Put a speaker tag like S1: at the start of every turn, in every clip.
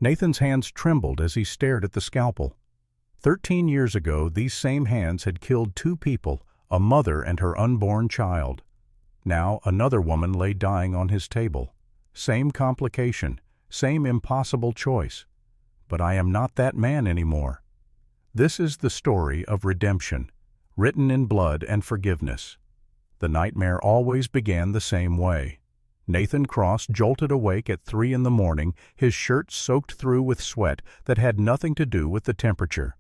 S1: Nathan's hands trembled as he stared at the scalpel. 13 years ago, these same hands had killed two people, a mother and her unborn child. Now another woman lay dying on his table. Same complication, same impossible choice. But I am not that man anymore. This is the story of redemption, written in blood and forgiveness. The nightmare always began the same way. Nathan Cross jolted awake at 3 in the morning, his shirt soaked through with sweat that had nothing to do with the temperature.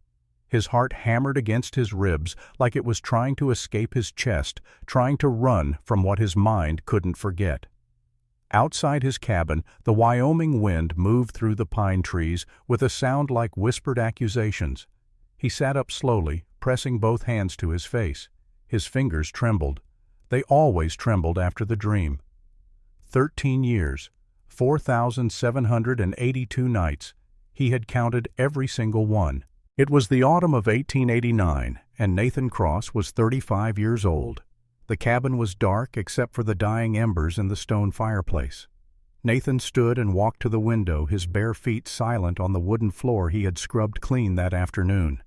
S1: His heart hammered against his ribs like it was trying to escape his chest, trying to run from what his mind couldn't forget. Outside his cabin, the Wyoming wind moved through the pine trees with a sound like whispered accusations. He sat up slowly, pressing both hands to his face. His fingers trembled. They always trembled after the dream. 13 years, 4,782 nights. He had counted every single one. It was the autumn of 1889, and Nathan Cross was 35 years old. The cabin was dark except for the dying embers in the stone fireplace. Nathan stood and walked to the window, his bare feet silent on the wooden floor he had scrubbed clean that afternoon.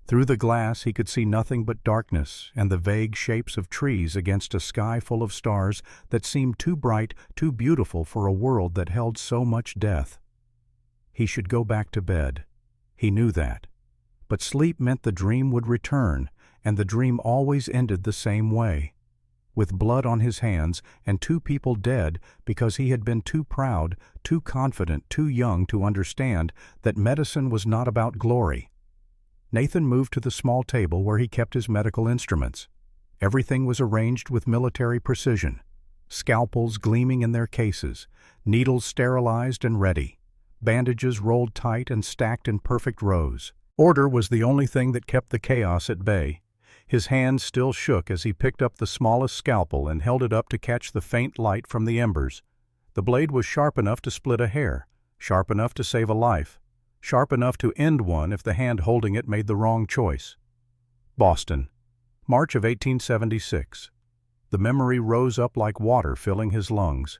S1: Through the glass he could see nothing but darkness and the vague shapes of trees against a sky full of stars that seemed too bright, too beautiful for a world that held so much death. He should go back to bed. He knew that. But sleep meant the dream would return, and the dream always ended the same way. With blood on his hands and two people dead because he had been too proud, too confident, too young to understand that medicine was not about glory. Nathan moved to the small table where he kept his medical instruments. Everything was arranged with military precision. Scalpels gleaming in their cases, needles sterilized and ready, bandages rolled tight and stacked in perfect rows. Order was the only thing that kept the chaos at bay. His hands still shook as he picked up the smallest scalpel and held it up to catch the faint light from the embers. The blade was sharp enough to split a hair, sharp enough to save a life, sharp enough to end one if the hand holding it made the wrong choice. Boston, March of 1876. The memory rose up like water filling his lungs.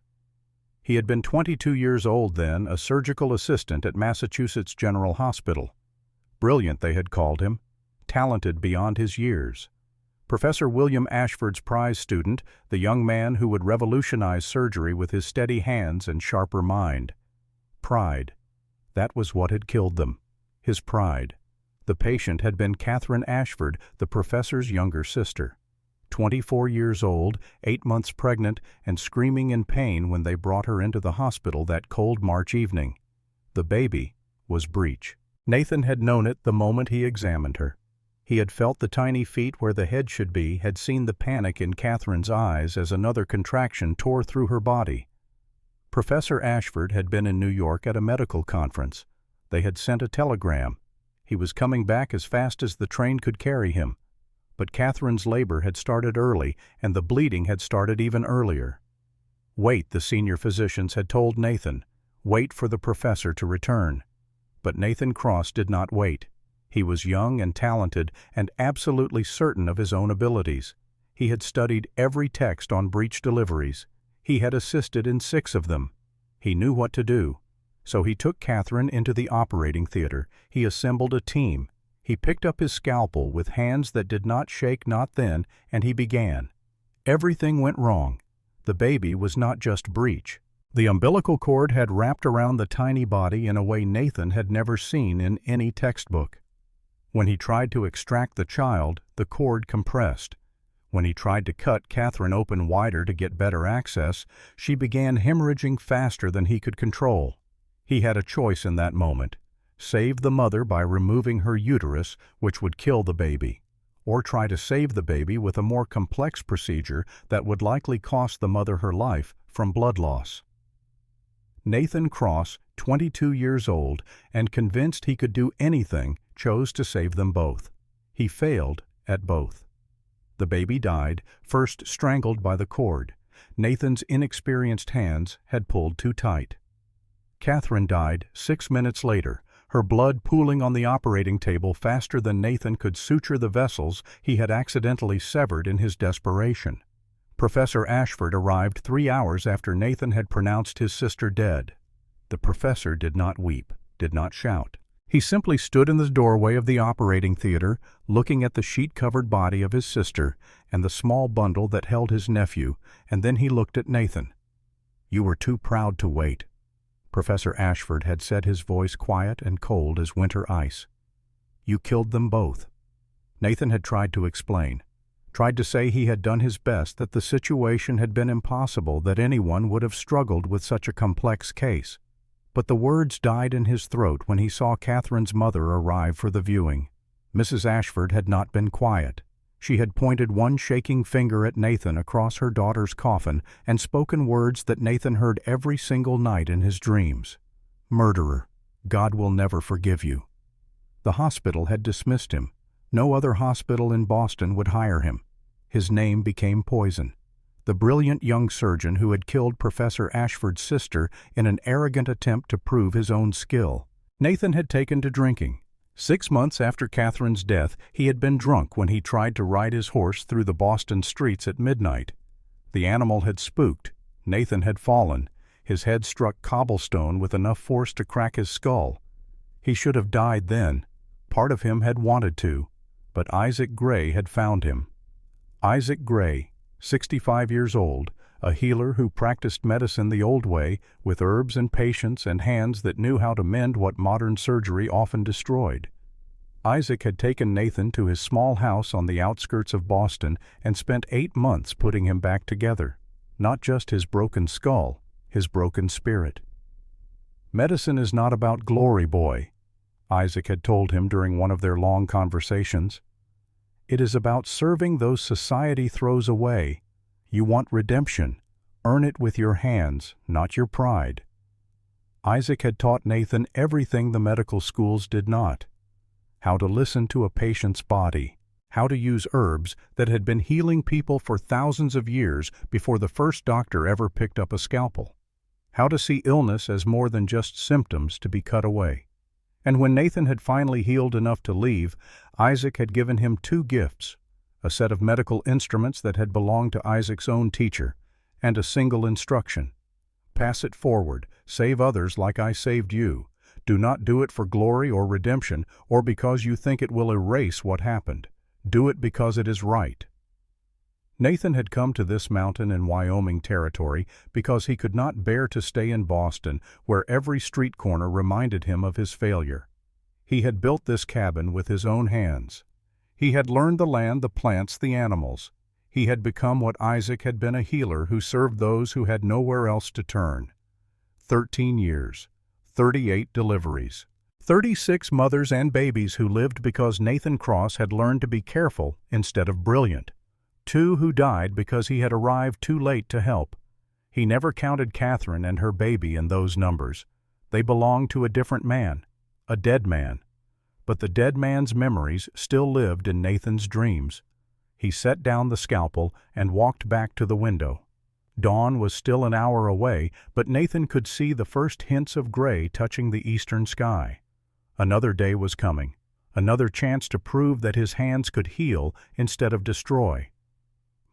S1: He had been 22 years old then, a surgical assistant at Massachusetts General Hospital. Brilliant, they had called him, talented beyond his years. Professor William Ashford's prize student, the young man who would revolutionize surgery with his steady hands and sharper mind. Pride. That was what had killed them. His pride. The patient had been Catherine Ashford, the professor's younger sister. 24 years old, 8 months pregnant, and screaming in pain when they brought her into the hospital that cold March evening. The baby was Breech. Nathan had known it the moment he examined her. He had felt the tiny feet where the head should be, had seen the panic in Catherine's eyes as another contraction tore through her body. Professor Ashford had been in New York at a medical conference. They had sent a telegram. He was coming back as fast as the train could carry him. But Catherine's labor had started early, and the bleeding had started even earlier. Wait, the senior physicians had told Nathan. Wait for the professor to return. But Nathan Cross did not wait. He was young and talented and absolutely certain of his own abilities. He had studied every text on breech deliveries. He had assisted in 6 of them. He knew what to do. So he took Catherine into the operating theater. He assembled a team. He picked up his scalpel with hands that did not shake, not then, and he began. Everything went wrong. The baby was not just Breech. The umbilical cord had wrapped around the tiny body in a way Nathan had never seen in any textbook. When he tried to extract the child, the cord compressed. When he tried to cut Catherine open wider to get better access, she began hemorrhaging faster than he could control. He had a choice in that moment: save the mother by removing her uterus, which would kill the baby, or try to save the baby with a more complex procedure that would likely cost the mother her life from blood loss. Nathan Cross, 22 years old, and convinced he could do anything, chose to save them both. He failed at both. The baby died, first strangled by the cord. Nathan's inexperienced hands had pulled too tight. Catherine died 6 minutes later, her blood pooling on the operating table faster than Nathan could suture the vessels he had accidentally severed in his desperation. Professor Ashford arrived 3 hours after Nathan had pronounced his sister dead. The professor did not weep. did not shout. He simply stood in the doorway of the operating theater, looking at the sheet-covered body of his sister and the small bundle that held his nephew, and then he looked at Nathan. "You were too proud to wait." Professor Ashford had said, his voice quiet and cold as winter ice. "You killed them both." Nathan had tried to explain, tried to say he had done his best, that the situation had been impossible, that anyone would have struggled with such a complex case. But the words died in his throat when he saw Catherine's mother arrive for the viewing. Mrs. Ashford had not been quiet. She had pointed one shaking finger at Nathan across her daughter's coffin and spoken words that Nathan heard every single night in his dreams. "Murderer, God will never forgive you." The hospital had dismissed him. No other hospital in Boston would hire him. His name became poison. The brilliant young surgeon who had killed Professor Ashford's sister in an arrogant attempt to prove his own skill. Nathan had taken to drinking. 6 months after Catherine's death, he had been drunk when he tried to ride his horse through the Boston streets at midnight. The animal had spooked. Nathan had fallen. His head struck cobblestone with enough force to crack his skull. He should have died then. Part of him had wanted to. But Isaac Gray had found him. Isaac Gray, 65 years old, a healer who practiced medicine the old way, with herbs and patience and hands that knew how to mend what modern surgery often destroyed. Isaac had taken Nathan to his small house on the outskirts of Boston and spent 8 months putting him back together. Not just his broken skull, his broken spirit. "Medicine is not about glory, boy," Isaac had told him during one of their long conversations. "It is about serving those society throws away. You want redemption. Earn it with your hands, not your pride." Isaac had taught Nathan everything the medical schools did not. How to listen to a patient's body. How to use herbs that had been healing people for thousands of years before the first doctor ever picked up a scalpel. How to see illness as more than just symptoms to be cut away. And when Nathan had finally healed enough to leave, Isaac had given him 2 gifts, a set of medical instruments that had belonged to Isaac's own teacher, and a single instruction. "Pass it forward, save others like I saved you. Do not do it for glory or redemption, or because you think it will erase what happened. Do it because it is right." Nathan had come to this mountain in Wyoming territory because he could not bear to stay in Boston, where every street corner reminded him of his failure. He had built this cabin with his own hands. He had learned the land, the plants, the animals. He had become what Isaac had been, a healer who served those who had nowhere else to turn. 13 years, 38 deliveries, 36 mothers and babies who lived because Nathan Cross had learned to be careful instead of brilliant. 2 who died because he had arrived too late to help. He never counted Catherine and her baby in those numbers. They belonged to a different man, a dead man. But the dead man's memories still lived in Nathan's dreams. He set down the scalpel and walked back to the window. Dawn was still an hour away, but Nathan could see the first hints of gray touching the eastern sky. Another day was coming, another chance to prove that his hands could heal instead of destroy.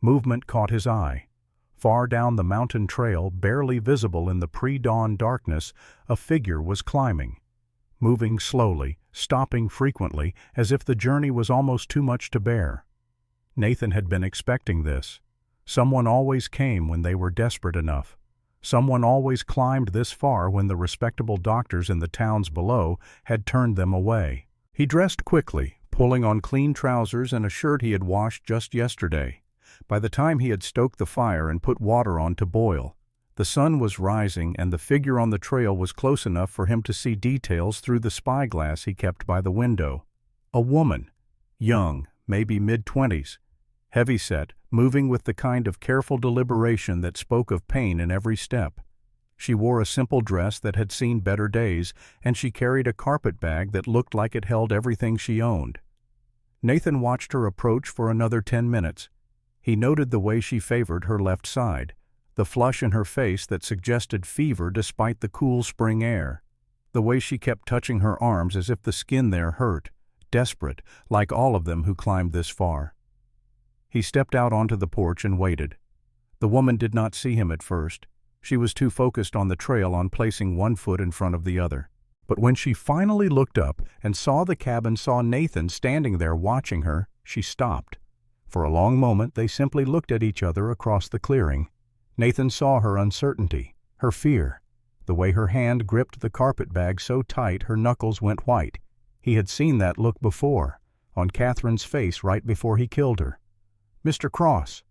S1: Movement caught his eye. Far down the mountain trail, barely visible in the pre-dawn darkness, a figure was climbing. Moving slowly, stopping frequently, as if the journey was almost too much to bear. Nathan had been expecting this. Someone always came when they were desperate enough. Someone always climbed this far when the respectable doctors in the towns below had turned them away. He dressed quickly, pulling on clean trousers and a shirt he had washed just yesterday. By the time he had stoked the fire and put water on to boil, the sun was rising and the figure on the trail was close enough for him to see details through the spyglass he kept by the window. A woman, young, maybe mid-20s, heavy-set, moving with the kind of careful deliberation that spoke of pain in every step. She wore a simple dress that had seen better days, and she carried a carpet bag that looked like it held everything she owned. Nathan watched her approach for another 10 minutes. He noted the way she favored her left side, the flush in her face that suggested fever despite the cool spring air, the way she kept touching her arms as if the skin there hurt, desperate, like all of them who climbed this far. He stepped out onto the porch and waited. The woman did not see him at first. She was too focused on the trail on placing one foot in front of the other. But when she finally looked up and saw the cabin, saw Nathan standing there watching her, she stopped. For a long moment they simply looked at each other across the clearing. Nathan saw her uncertainty, her fear, the way her hand gripped the carpet bag so tight her knuckles went white. He had seen that look before, on Catherine's face right before he killed her. "Mr. Cross."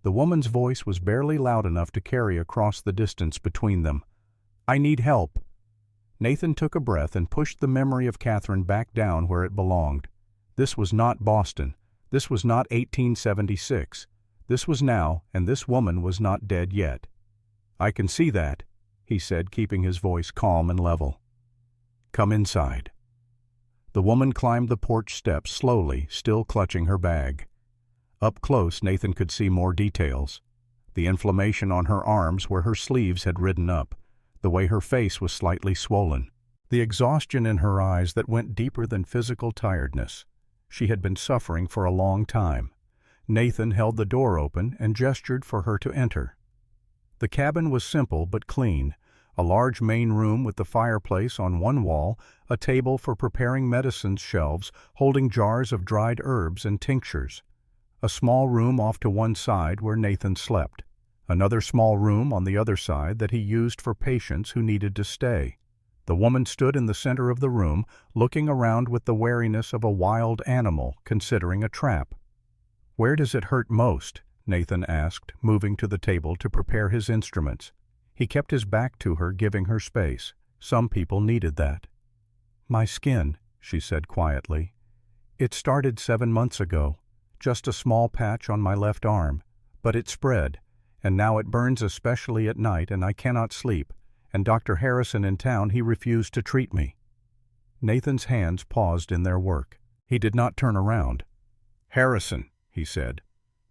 S1: The woman's voice was barely loud enough to carry across the distance between them. "I need help." Nathan took a breath and pushed the memory of Catherine back down where it belonged. This was not Boston. This was not 1876. This was now, and this woman was not dead yet. "I can see that," he said, keeping his voice calm and level. "Come inside." The woman climbed the porch steps slowly, still clutching her bag. Up close, Nathan could see more details. The inflammation on her arms where her sleeves had ridden up, the way her face was slightly swollen, the exhaustion in her eyes that went deeper than physical tiredness. She had been suffering for a long time. Nathan held the door open and gestured for her to enter. The cabin was simple but clean. A large main room with the fireplace on one wall, a table for preparing medicines, shelves holding jars of dried herbs and tinctures. A small room off to one side where Nathan slept. Another small room on the other side that he used for patients who needed to stay. The woman stood in the center of the room, looking around with the wariness of a wild animal considering a trap. "Where does it hurt most?" Nathan asked, moving to the table to prepare his instruments. He kept his back to her, giving her space. Some people needed that. "My skin," she said quietly. "It started 7 months ago. Just a small patch on my left arm, but it spread, and now it burns especially at night, and I cannot sleep, and Dr. Harrison in town, he refused to treat me." Nathan's hands paused in their work. He did not turn around. "Harrison," he said.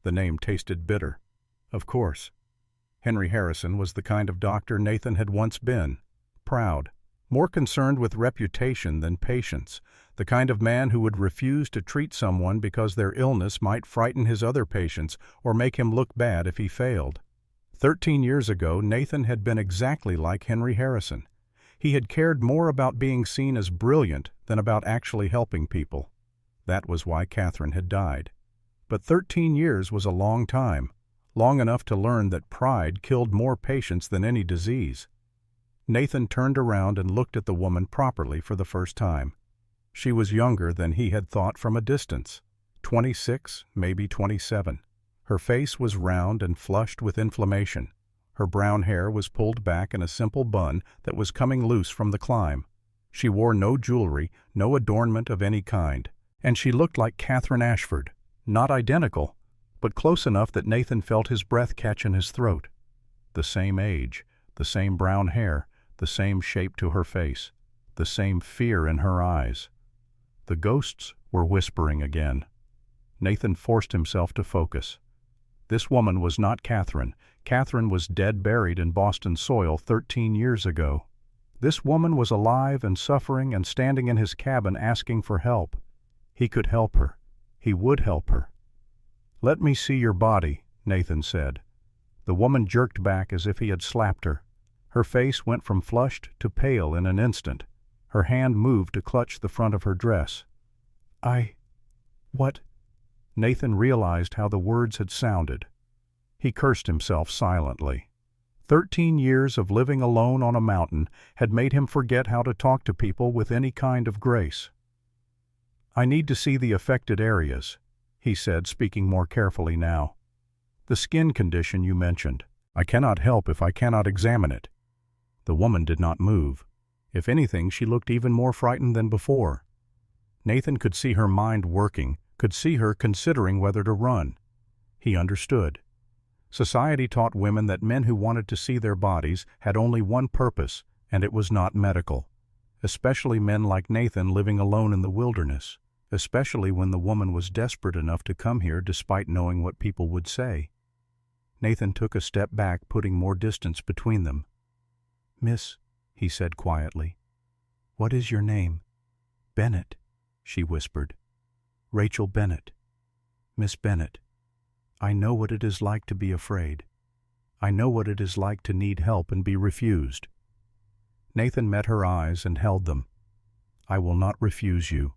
S1: The name tasted bitter. Of course. Henry Harrison was the kind of doctor Nathan had once been. Proud, more concerned with reputation than patience, the kind of man who would refuse to treat someone because their illness might frighten his other patients or make him look bad if he failed. 13 years ago, Nathan had been exactly like Henry Harrison. He had cared more about being seen as brilliant than about actually helping people. That was why Catherine had died. But 13 years was a long time, long enough to learn that pride killed more patients than any disease. Nathan turned around and looked at the woman properly for the first time. She was younger than he had thought from a distance, 26, maybe 27. Her face was round and flushed with inflammation. Her brown hair was pulled back in a simple bun that was coming loose from the climb. She wore no jewelry, no adornment of any kind, and she looked like Catherine Ashford, not identical, but close enough that Nathan felt his breath catch in his throat. The same age, the same brown hair, the same shape to her face, the same fear in her eyes. The ghosts were whispering again. Nathan forced himself to focus. This woman was not Catherine. Catherine was dead, buried in Boston soil 13 years ago. This woman was alive and suffering and standing in his cabin asking for help. He could help her. He would help her. "Let me see your body," Nathan said. The woman jerked back as if he had slapped her. Her face went from flushed to pale in an instant. Her hand moved to clutch the front of her dress. What?" Nathan realized how the words had sounded. He cursed himself silently. 13 years of living alone on a mountain had made him forget how to talk to people with any kind of grace. "I need to see the affected areas," he said, speaking more carefully now. "The skin condition you mentioned. I cannot help if I cannot examine it." The woman did not move. If anything, she looked even more frightened than before. Nathan could see her mind working, could see her considering whether to run. He understood. Society taught women that men who wanted to see their bodies had only one purpose, and it was not medical. Especially men like Nathan living alone in the wilderness. Especially when the woman was desperate enough to come here despite knowing what people would say. Nathan took a step back, putting more distance between them. "Miss," he said quietly, "what is your name?" "Bennett," she whispered. "Rachel Bennett. Miss Bennett, I know what it is like to be afraid. I know what it is like to need help and be refused." Nathan met her eyes and held them. "I will not refuse you,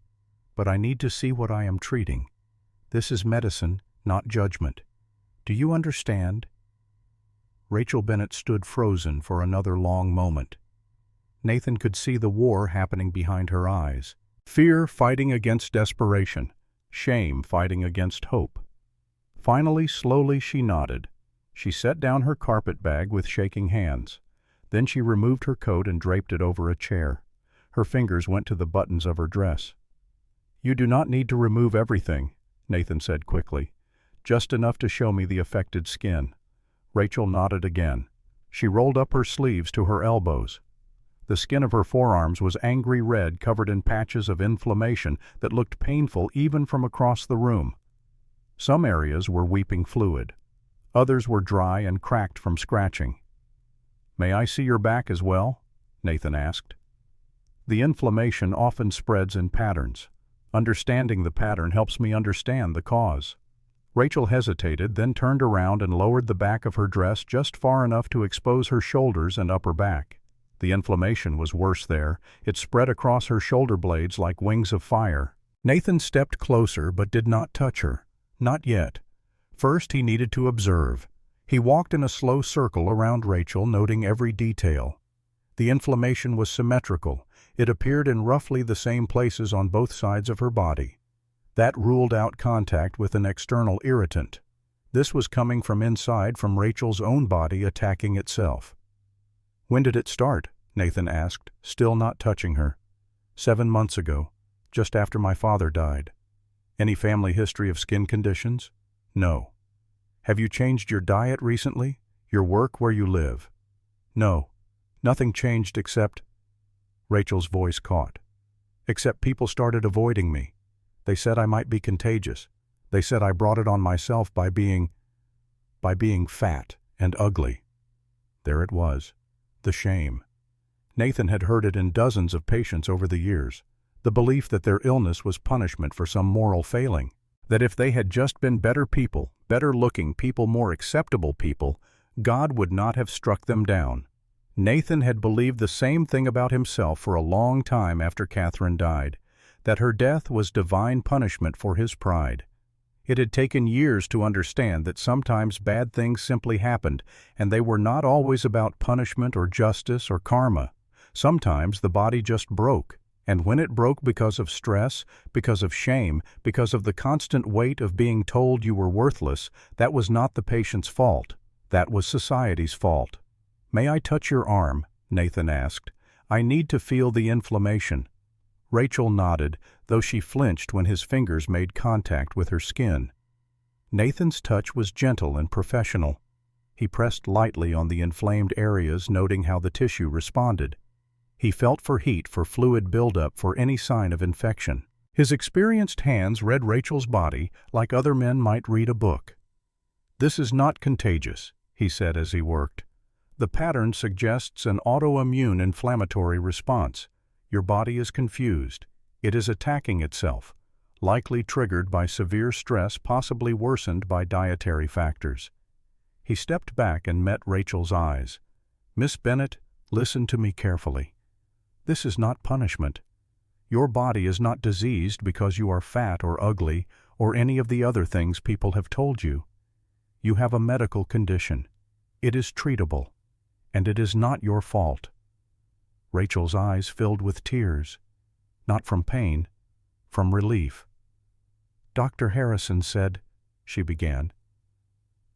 S1: but I need to see what I am treating. This is medicine, not judgment. Do you understand?" Rachel Bennett stood frozen for another long moment. Nathan could see the war happening behind her eyes. Fear fighting against desperation, shame fighting against hope. Finally, slowly she nodded. She set down her carpet bag with shaking hands. Then she removed her coat and draped it over a chair. Her fingers went to the buttons of her dress. "You do not need to remove everything," Nathan said quickly. "Just enough to show me the affected skin." Rachel nodded again. She rolled up her sleeves to her elbows. The skin of her forearms was angry red, covered in patches of inflammation that looked painful even from across the room. Some areas were weeping fluid. Others were dry and cracked from scratching. "May I see your back as well?" Nathan asked. "The inflammation often spreads in patterns. Understanding the pattern helps me understand the cause." Rachel hesitated, then turned around and lowered the back of her dress just far enough to expose her shoulders and upper back. The inflammation was worse there. It spread across her shoulder blades like wings of fire. Nathan stepped closer but did not touch her. Not yet. First he needed to observe. He walked in a slow circle around Rachel, noting every detail. The inflammation was symmetrical. It appeared in roughly the same places on both sides of her body. That ruled out contact with an external irritant. This was coming from inside, from Rachel's own body attacking itself. "When did it start?" Nathan asked, still not touching her. 7 months ago, just after my father died." "Any family history of skin conditions?" "No." "Have you changed your diet recently? Your work, where you live?" "No. Nothing changed except—" Rachel's voice caught. "Except people started avoiding me. They said I might be contagious. They said I brought it on myself by being fat and ugly." There it was. The shame. Nathan had heard it in dozens of patients over the years. The belief that their illness was punishment for some moral failing. That if they had just been better people, better-looking people, more acceptable people, God would not have struck them down. Nathan had believed the same thing about himself for a long time after Catherine died, that her death was divine punishment for his pride. It had taken years to understand that sometimes bad things simply happened, and they were not always about punishment or justice or karma. Sometimes the body just broke, and when it broke because of stress, because of shame, because of the constant weight of being told you were worthless, that was not the patient's fault. That was society's fault. "May I touch your arm?" Nathan asked. "I need to feel the inflammation." Rachel nodded, though she flinched when his fingers made contact with her skin. Nathan's touch was gentle and professional. He pressed lightly on the inflamed areas, noting how the tissue responded. He felt for heat, for fluid buildup, for any sign of infection. His experienced hands read Rachel's body like other men might read a book. "This is not contagious," he said as he worked. "The pattern suggests an autoimmune inflammatory response. Your body is confused. It is attacking itself, likely triggered by severe stress, possibly worsened by dietary factors." He stepped back and met Rachel's eyes. "Miss Bennett, listen to me carefully. This is not punishment. Your body is not diseased because you are fat or ugly or any of the other things people have told you. You have a medical condition. It is treatable, and it is not your fault." Rachel's eyes filled with tears, not from pain, from relief. "Dr. Harrison said," she began.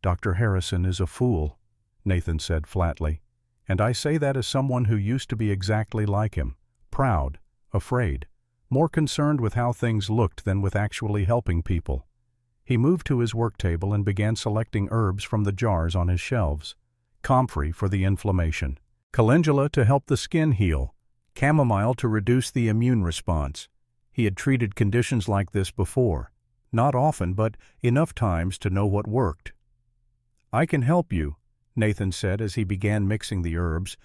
S1: "Dr. Harrison is a fool," Nathan said flatly, "and I say that as someone who used to be exactly like him, proud, afraid, more concerned with how things looked than with actually helping people." He moved to his work table and began selecting herbs from the jars on his shelves. Comfrey for the inflammation, calendula to help the skin heal, chamomile to reduce the immune response. He had treated conditions like this before, not often, but enough times to know what worked. "I can help you," Nathan said as he began mixing the herbs,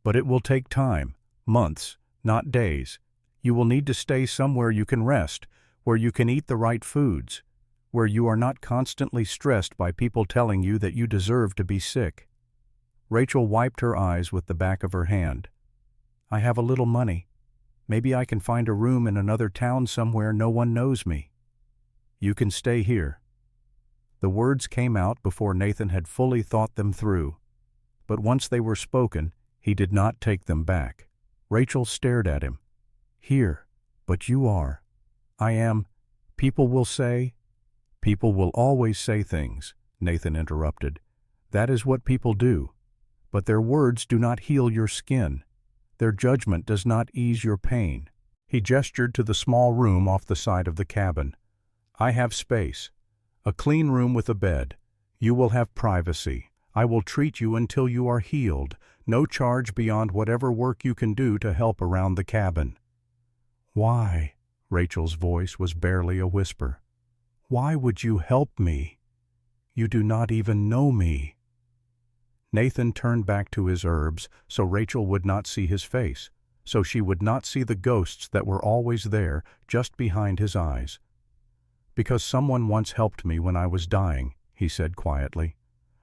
S1: "but it will take time, months, not days. You will need to stay somewhere you can rest, where you can eat the right foods, where you are not constantly stressed by people telling you that you deserve to be sick." Rachel wiped her eyes with the back of her hand. I have a little money. Maybe I can find a room in another town somewhere no one knows me. You can stay here." The words came out before Nathan had fully thought them through. But once they were spoken, he did not take them back. Rachel stared at him. "Here, but you are. I am. People will say—" "People will always say things," Nathan interrupted. "That is what people do. But their words do not heal your skin. Their judgment does not ease your pain." He gestured to the small room off the side of the cabin. "I have space. A clean room with a bed. You will have privacy. I will treat you until you are healed. No charge beyond whatever work you can do to help around the cabin." "Why?" Rachel's voice was barely a whisper. "Why would you help me? You do not even know me." Nathan turned back to his herbs so Rachel would not see his face, so she would not see the ghosts that were always there just behind his eyes. "Because someone once helped me when I was dying," he said quietly.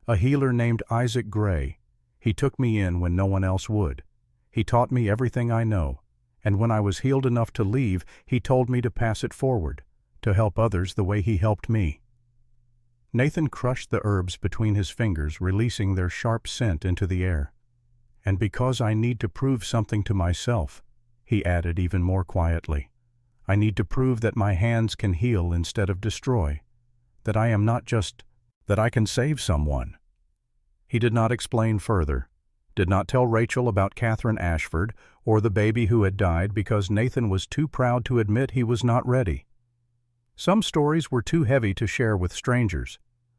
S1: "A healer named Isaac Gray. He took me in when no one else would. He taught me everything I know, and when I was healed enough to leave, he told me to pass it forward, to help others the way he helped me." Nathan crushed the herbs between his fingers, releasing their sharp scent into the air. "And because I need to prove something to myself," he added even more quietly. "I need to prove that my hands can heal instead of destroy, that I am not just, that I can save someone." He did not explain further, did not tell Rachel about Catherine Ashford or the baby who had died because Nathan was too proud to admit he was not ready. Some stories were too heavy to share with strangers,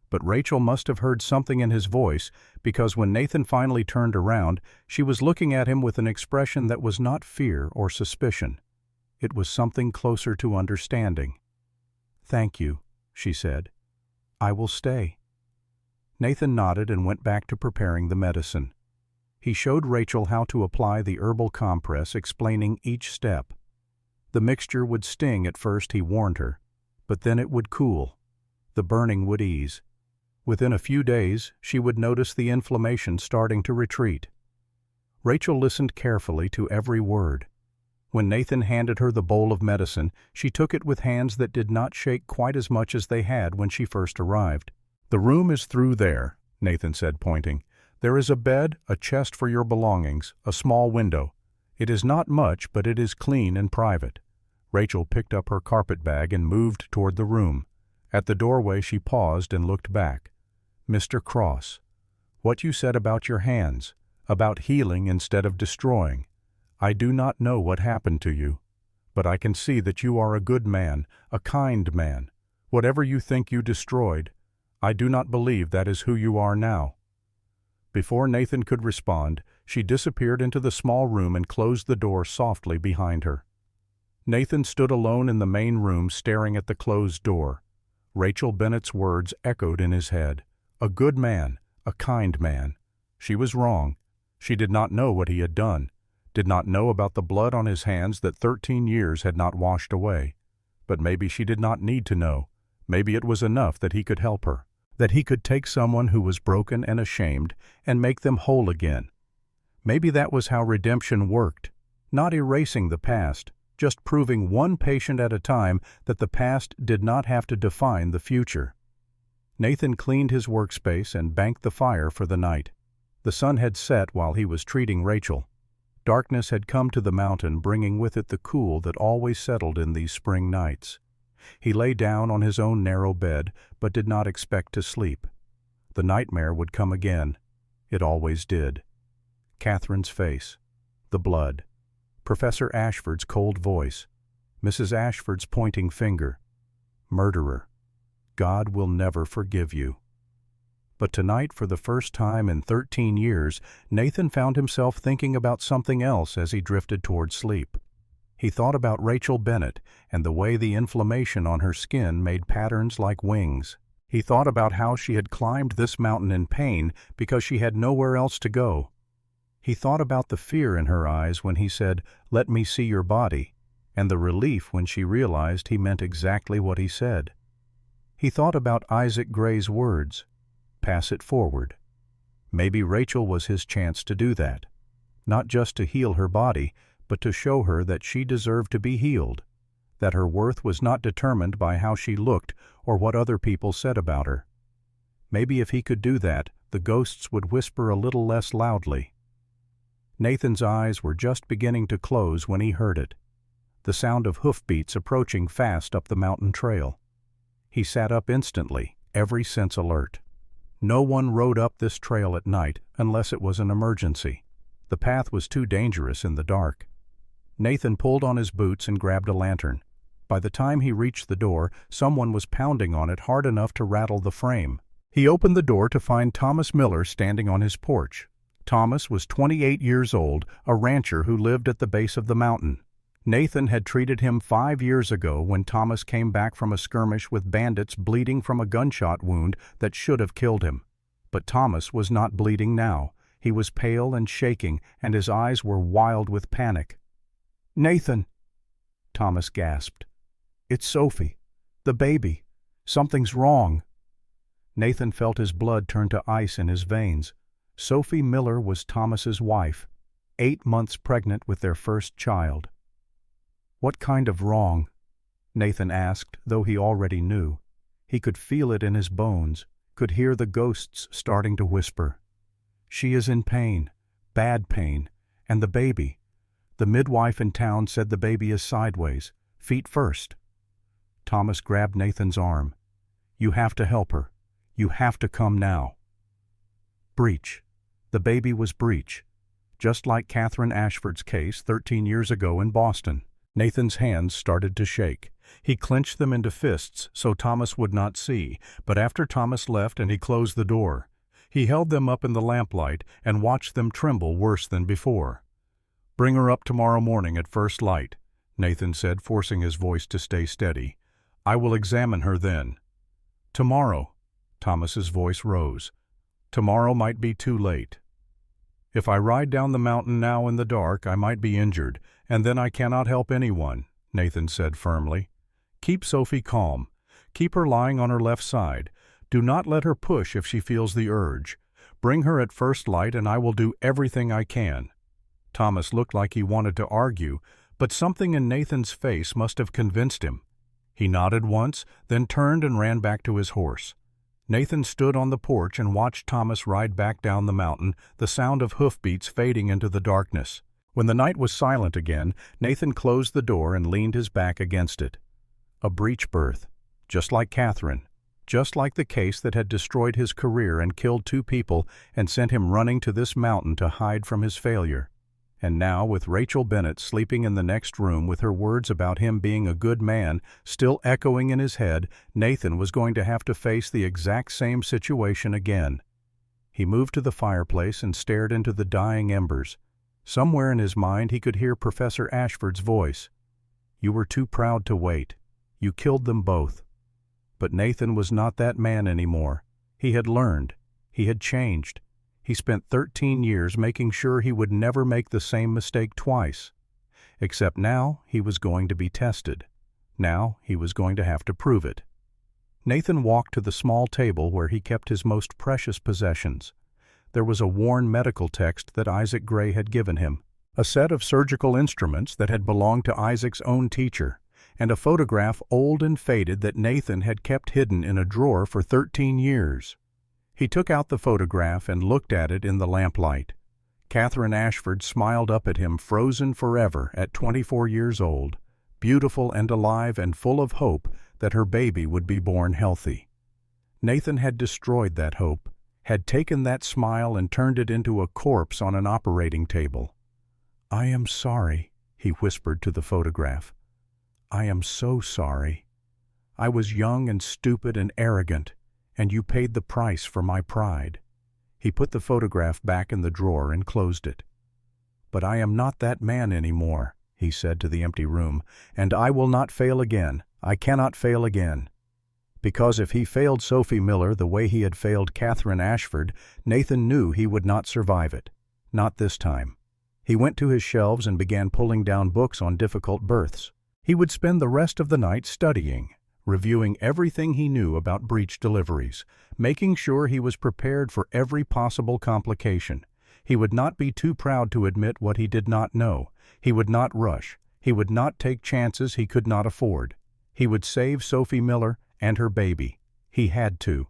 S1: but Rachel must have heard something in his voice because when Nathan finally turned around, she was looking at him with an expression that was not fear or suspicion. It was something closer to understanding. "Thank you," she said. "I will stay." Nathan nodded and went back to preparing the medicine. He showed Rachel how to apply the herbal compress, explaining each step. The mixture would sting at first, he warned her, but then it would cool. The burning would ease. Within a few days, she would notice the inflammation starting to retreat. Rachel listened carefully to every word. When Nathan handed her the bowl of medicine, she took it with hands that did not shake quite as much as they had when she first arrived. "The room is through there," Nathan said, pointing. "There is a bed, a chest for your belongings, a small window. It is not much, but it is clean and private." Rachel picked up her carpet bag and moved toward the room. At the doorway she paused and looked back. "Mr. Cross, what you said about your hands, about healing instead of destroying. I do not know what happened to you, but I can see that you are a good man, a kind man. Whatever you think you destroyed, I do not believe that is who you are now." Before Nathan could respond, she disappeared into the small room and closed the door softly behind her. Nathan stood alone in the main room staring at the closed door. Rachel Bennett's words echoed in his head. A good man, a kind man. She was wrong. She did not know what he had done, did not know about the blood on his hands that 13 years had not washed away. But maybe she did not need to know. Maybe it was enough that he could help her, that he could take someone who was broken and ashamed and make them whole again. Maybe that was how redemption worked, not erasing the past, just proving one patient at a time that the past did not have to define the future. Nathan cleaned his workspace and banked the fire for the night. The sun had set while he was treating Rachel. Darkness had come to the mountain, bringing with it the cool that always settled in these spring nights. He lay down on his own narrow bed, but did not expect to sleep. The nightmare would come again. It always did. Catherine's face, the blood, Professor Ashford's cold voice, Mrs. Ashford's pointing finger. Murderer. God will never forgive you. But tonight, for the first time in 13 years, Nathan found himself thinking about something else as he drifted toward sleep. He thought about Rachel Bennett and the way the inflammation on her skin made patterns like wings. He thought about how she had climbed this mountain in pain because she had nowhere else to go. He thought about the fear in her eyes when he said, "Let me see your body," and the relief when she realized he meant exactly what he said. He thought about Isaac Gray's words, "Pass it forward." Maybe Rachel was his chance to do that. not just to heal her body, but to show her that she deserved to be healed, that her worth was not determined by how she looked or what other people said about her. Maybe if he could do that, the ghosts would whisper a little less loudly. Nathan's eyes were just beginning to close when he heard it, the sound of hoofbeats approaching fast up the mountain trail. He sat up instantly, every sense alert. No one rode up this trail at night unless it was an emergency. The path was too dangerous in the dark. Nathan pulled on his boots and grabbed a lantern. By the time he reached the door, someone was pounding on it hard enough to rattle the frame. He opened the door to find Thomas Miller standing on his porch. Thomas was 28 years old, a rancher who lived at the base of the mountain. Nathan had treated him 5 years ago when Thomas came back from a skirmish with bandits bleeding from a gunshot wound that should have killed him. But Thomas was not bleeding now. He was pale and shaking, and his eyes were wild with panic. "Nathan," Thomas gasped. "It's Sophie. The baby. Something's wrong." Nathan felt his blood turn to ice in his veins. Sophie Miller was Thomas's wife, 8 months pregnant with their first child. "What kind of wrong?" Nathan asked, though he already knew. He could feel it in his bones, could hear the ghosts starting to whisper. "She is in pain, bad pain, and the baby. The midwife in town said the baby is sideways, feet first." Thomas grabbed Nathan's arm. "You have to help her. You have to come now." Breech. The baby was Breech, just like Catherine Ashford's case 13 years ago in Boston. Nathan's hands started to shake. He clenched them into fists so Thomas would not see, but after Thomas left and he closed the door, he held them up in the lamplight and watched them tremble worse than before. "Bring her up tomorrow morning at first light," Nathan said, forcing his voice to stay steady. "I will examine her then." "Tomorrow," Thomas's voice rose. "Tomorrow might be too late. If I ride down the mountain now in the dark, I might be injured, and then I cannot help anyone," Nathan said firmly. "Keep Sophie calm. Keep her lying on her left side. Do not let her push if she feels the urge. Bring her at first light and I will do everything I can." Thomas looked like he wanted to argue, but something in Nathan's face must have convinced him. He nodded once, then turned and ran back to his horse. Nathan stood on the porch and watched Thomas ride back down the mountain, the sound of hoofbeats fading into the darkness. When the night was silent again, Nathan closed the door and leaned his back against it. A breech birth, just like Catherine, just like the case that had destroyed his career and killed 2 people and sent him running to this mountain to hide from his failure. And now, with Rachel Bennett sleeping in the next room with her words about him being a good man still echoing in his head, Nathan was going to have to face the exact same situation again. He moved to the fireplace and stared into the dying embers. Somewhere in his mind he could hear Professor Ashford's voice. "You were too proud to wait. You killed them both." But Nathan was not that man anymore. He had learned. He had changed. He spent 13 years making sure he would never make the same mistake twice. Except now he was going to be tested. Now he was going to have to prove it. Nathan walked to the small table where he kept his most precious possessions. There was a worn medical text that Isaac Gray had given him, a set of surgical instruments that had belonged to Isaac's own teacher, and a photograph old and faded that Nathan had kept hidden in a drawer for 13 years. He took out the photograph and looked at it in the lamplight. Catherine Ashford smiled up at him, frozen forever at 24 years old, beautiful and alive and full of hope that her baby would be born healthy. Nathan had destroyed that hope, had taken that smile and turned it into a corpse on an operating table. "I am sorry," he whispered to the photograph. "I am so sorry. I was young and stupid and arrogant, and you paid the price for my pride." He put the photograph back in the drawer and closed it. "But I am not that man anymore," he said to the empty room, "and I will not fail again. I cannot fail again." Because if he failed Sophie Miller the way he had failed Catherine Ashford, Nathan knew he would not survive it. Not this time. He went to his shelves and began pulling down books on difficult births. He would spend the rest of the night studying, reviewing everything he knew about breech deliveries, making sure he was prepared for every possible complication. He would not be too proud to admit what he did not know. He would not rush. He would not take chances he could not afford. He would save Sophie Miller and her baby. He had to.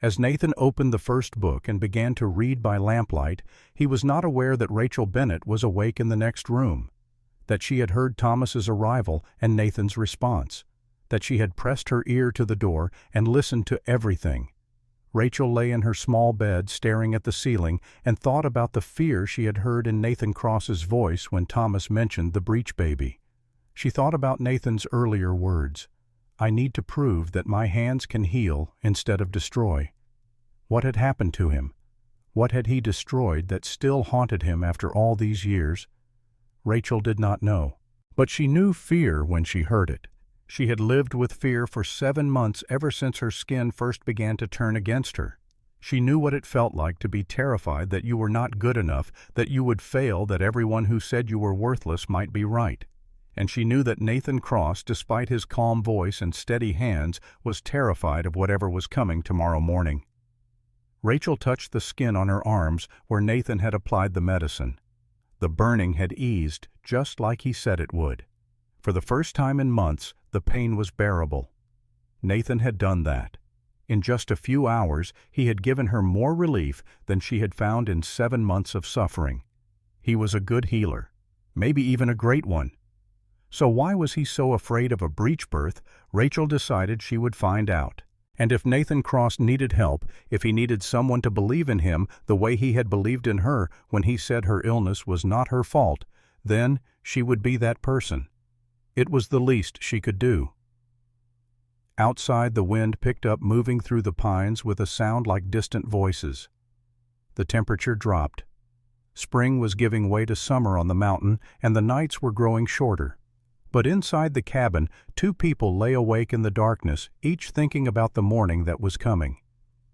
S1: As Nathan opened the first book and began to read by lamplight, he was not aware that Rachel Bennett was awake in the next room, that she had heard Thomas's arrival and Nathan's response, that she had pressed her ear to the door and listened to everything. Rachel lay in her small bed staring at the ceiling and thought about the fear she had heard in Nathan Cross's voice when Thomas mentioned the breech baby. She thought about Nathan's earlier words, "I need to prove that my hands can heal instead of destroy." What had happened to him? What had he destroyed that still haunted him after all these years? Rachel did not know. But she knew fear when she heard it. She had lived with fear for 7 months ever since her skin first began to turn against her. She knew what it felt like to be terrified that you were not good enough, that you would fail, that everyone who said you were worthless might be right. And she knew that Nathan Cross, despite his calm voice and steady hands, was terrified of whatever was coming tomorrow morning. Rachel touched the skin on her arms where Nathan had applied the medicine. The burning had eased just like he said it would. For the first time in months, the pain was bearable. Nathan had done that. In just a few hours, he had given her more relief than she had found in 7 months of suffering. He was a good healer, maybe even a great one. So why was he so afraid of a breech birth? Rachel decided she would find out. And if Nathan Cross needed help, if he needed someone to believe in him the way he had believed in her when he said her illness was not her fault, then she would be that person. It was the least she could do. Outside, the wind picked up, moving through the pines with a sound like distant voices. The temperature dropped. Spring was giving way to summer on the mountain, and the nights were growing shorter. But inside the cabin, 2 people lay awake in the darkness, each thinking about the morning that was coming,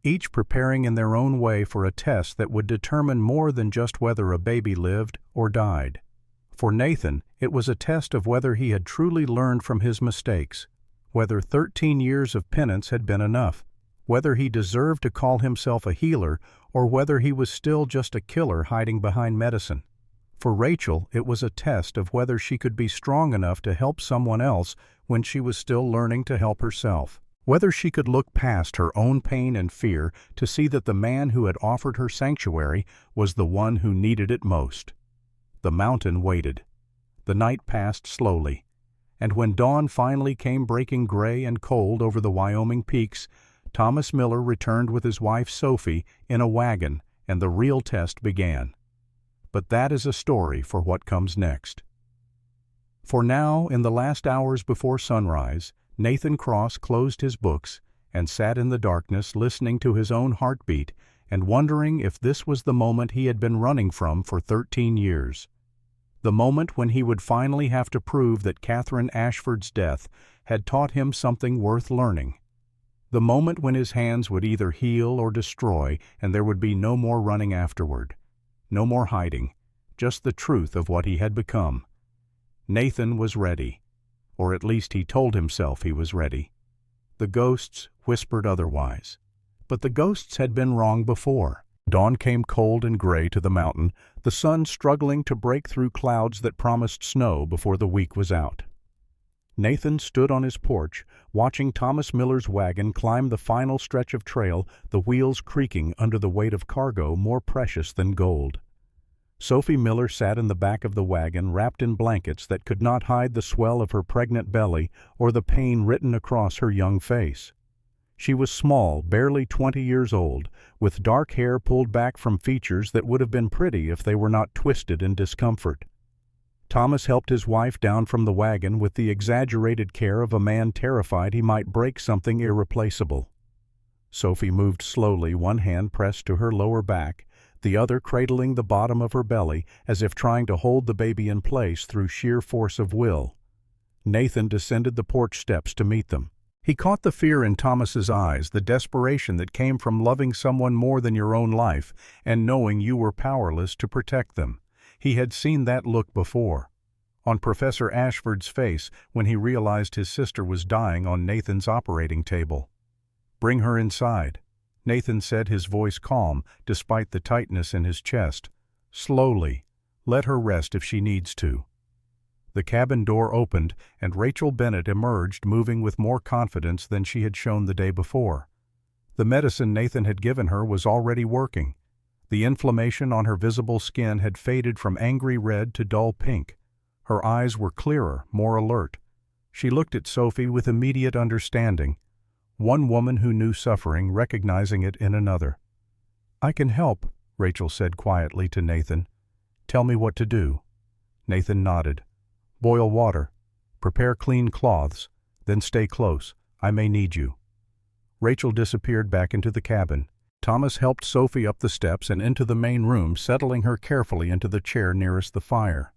S1: each preparing in their own way for a test that would determine more than just whether a baby lived or died. For Nathan, it was a test of whether he had truly learned from his mistakes, whether 13 years of penance had been enough, whether he deserved to call himself a healer, or whether he was still just a killer hiding behind medicine. For Rachel, it was a test of whether she could be strong enough to help someone else when she was still learning to help herself, whether she could look past her own pain and fear to see that the man who had offered her sanctuary was the one who needed it most. The mountain waited. The night passed slowly, and when dawn finally came breaking gray and cold over the Wyoming peaks, Thomas Miller returned with his wife Sophie in a wagon, and the real test began. But that is a story for what comes next. For now, in the last hours before sunrise, Nathan Cross closed his books and sat in the darkness listening to his own heartbeat and wondering if this was the moment he had been running from for 13 years. The moment when he would finally have to prove that Catherine Ashford's death had taught him something worth learning. The moment when his hands would either heal or destroy, and there would be no more running afterward. No more hiding, just the truth of what he had become. Nathan was ready, or at least he told himself he was ready. The ghosts whispered otherwise. But the ghosts had been wrong before. Dawn came cold and gray to the mountain, the sun struggling to break through clouds that promised snow before the week was out. Nathan stood on his porch, watching Thomas Miller's wagon climb the final stretch of trail, the wheels creaking under the weight of cargo more precious than gold. Sophie Miller sat in the back of the wagon, wrapped in blankets that could not hide the swell of her pregnant belly or the pain written across her young face. She was small, barely 20 years old, with dark hair pulled back from features that would have been pretty if they were not twisted in discomfort. Thomas helped his wife down from the wagon with the exaggerated care of a man terrified he might break something irreplaceable. Sophie moved slowly, one hand pressed to her lower back, the other cradling the bottom of her belly as if trying to hold the baby in place through sheer force of will. Nathan descended the porch steps to meet them. He caught the fear in Thomas's eyes, the desperation that came from loving someone more than your own life and knowing you were powerless to protect them. He had seen that look before, on Professor Ashford's face when he realized his sister was dying on Nathan's operating table. "Bring her inside," Nathan said, his voice calm despite the tightness in his chest. Slowly. Let her rest if she needs to. The cabin door opened, and Rachel Bennett emerged, moving with more confidence than she had shown the day before. The medicine Nathan had given her was already working. The inflammation on her visible skin had faded from angry red to dull pink. Her eyes were clearer, more alert. She looked at Sophie with immediate understanding. One woman who knew suffering, recognizing it in another. "I can help," Rachel said quietly to Nathan. "Tell me what to do." Nathan nodded. "Boil water. Prepare clean cloths. Then stay close. I may need you." Rachel disappeared back into the cabin. Thomas helped Sophie up the steps and into the main room, settling her carefully into the chair nearest the fire.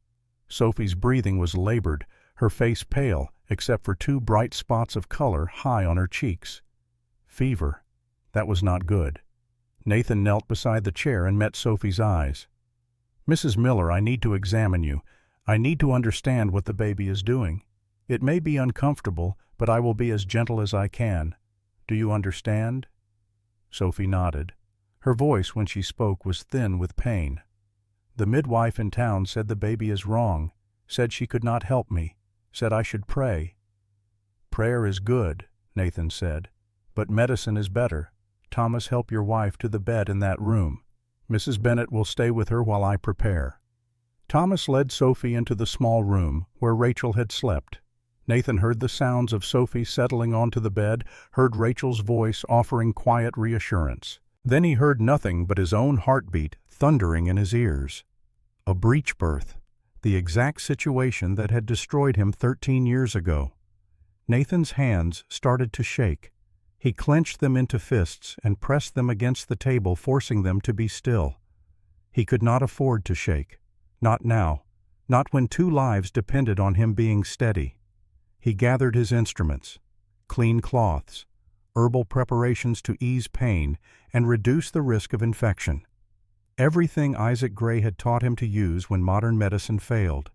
S1: Sophie's breathing was labored, her face pale, except for 2 bright spots of color high on her cheeks. Fever. That was not good. Nathan knelt beside the chair and met Sophie's eyes. "Mrs. Miller, I need to examine you. I need to understand what the baby is doing. It may be uncomfortable, but I will be as gentle as I can. Do you understand?" Sophie nodded. Her voice, when she spoke, was thin with pain. "The midwife in town said the baby is wrong, said she could not help me, said I should pray." "Prayer is good," Nathan said, "but medicine is better. Thomas, help your wife to the bed in that room. Mrs. Bennett will stay with her while I prepare." Thomas led Sophie into the small room where Rachel had slept. Nathan heard the sounds of Sophie settling onto the bed, heard Rachel's voice offering quiet reassurance. Then he heard nothing but his own heartbeat thundering in his ears. A breech birth, the exact situation that had destroyed him 13 years ago. Nathan's hands started to shake. He clenched them into fists and pressed them against the table, forcing them to be still. He could not afford to shake. Not now. Not when 2 lives depended on him being steady. He gathered his instruments, clean cloths, herbal preparations to ease pain and reduce the risk of infection. Everything Isaac Gray had taught him to use when modern medicine failed.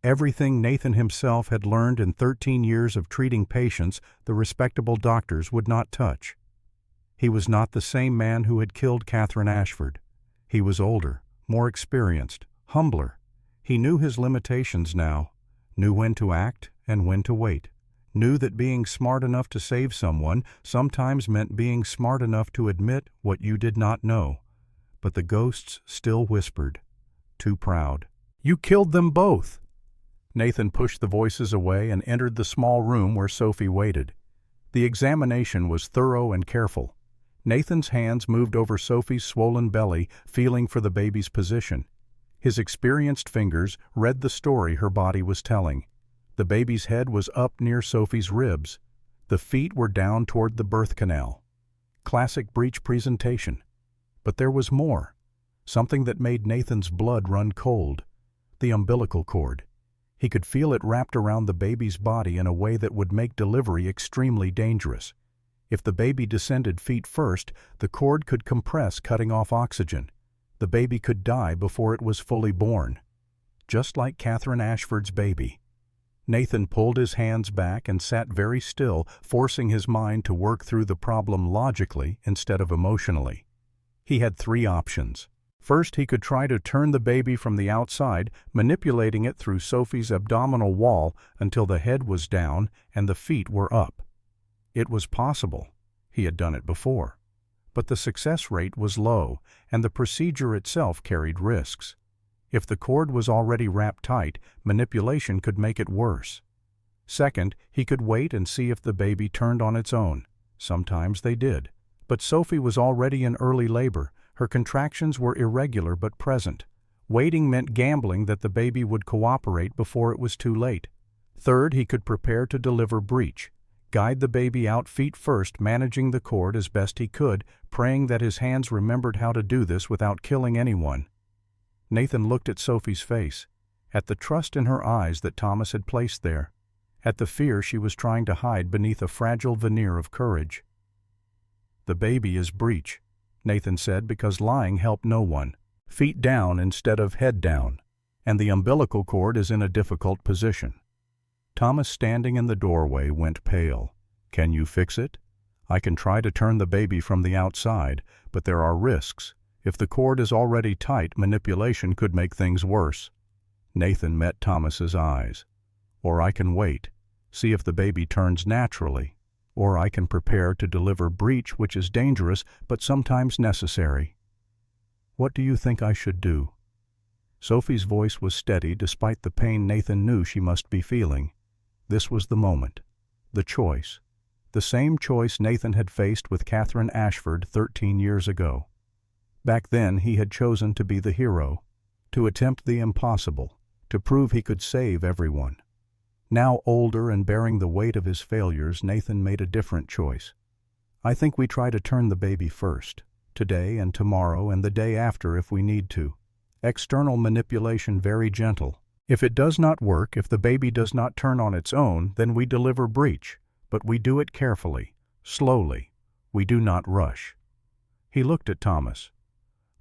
S1: Everything Nathan himself had learned in 13 years of treating patients the respectable doctors would not touch. He was not the same man who had killed Catherine Ashford. He was older, more experienced, humbler. He knew his limitations now, knew when to act and when to wait, knew that being smart enough to save someone sometimes meant being smart enough to admit what you did not know. But the ghosts still whispered, too proud. "You killed them both!" Nathan pushed the voices away and entered the small room where Sophie waited. The examination was thorough and careful. Nathan's hands moved over Sophie's swollen belly, feeling for the baby's position. His experienced fingers read the story her body was telling. The baby's head was up near Sophie's ribs. The feet were down toward the birth canal. Classic breech presentation. But there was more. Something that made Nathan's blood run cold. The umbilical cord. He could feel it wrapped around the baby's body in a way that would make delivery extremely dangerous. If the baby descended feet first, the cord could compress, cutting off oxygen. The baby could die before it was fully born. Just like Catherine Ashford's baby. Nathan pulled his hands back and sat very still, forcing his mind to work through the problem logically instead of emotionally. He had 3 options. First, he could try to turn the baby from the outside, manipulating it through Sophie's abdominal wall until the head was down and the feet were up. It was possible. He had done it before. But the success rate was low, and the procedure itself carried risks. If the cord was already wrapped tight, manipulation could make it worse. Second, he could wait and see if the baby turned on its own. Sometimes they did. But Sophie was already in early labor. Her contractions were irregular but present. Waiting meant gambling that the baby would cooperate before it was too late. Third, he could prepare to deliver breech. Guide the baby out feet first, managing the cord as best he could, praying that his hands remembered how to do this without killing anyone. Nathan looked at Sophie's face, at the trust in her eyes that Thomas had placed there, at the fear she was trying to hide beneath a fragile veneer of courage. "The baby is breech," Nathan said, because lying helped no one. "Feet down instead of head down, and the umbilical cord is in a difficult position." Thomas, standing in the doorway, went pale. "Can you fix it? I can try to turn the baby from the outside, but there are risks. If the cord is already tight, manipulation could make things worse. Nathan met Thomas's eyes. Or I can wait, see if the baby turns naturally. Or I can prepare to deliver breech, which is dangerous but sometimes necessary. What do you think I should do? Sophie's voice was steady despite the pain Nathan knew she must be feeling. This was the moment. The choice. The same choice Nathan had faced with Catherine Ashford 13 years ago. Back then he had chosen to be the hero, to attempt the impossible, to prove he could save everyone. Now older and bearing the weight of his failures, Nathan made a different choice. I think we try to turn the baby first, today and tomorrow and the day after if we need to. External manipulation very gentle. If it does not work, if the baby does not turn on its own, then we deliver breech, but we do it carefully, slowly. We do not rush. He looked at Thomas.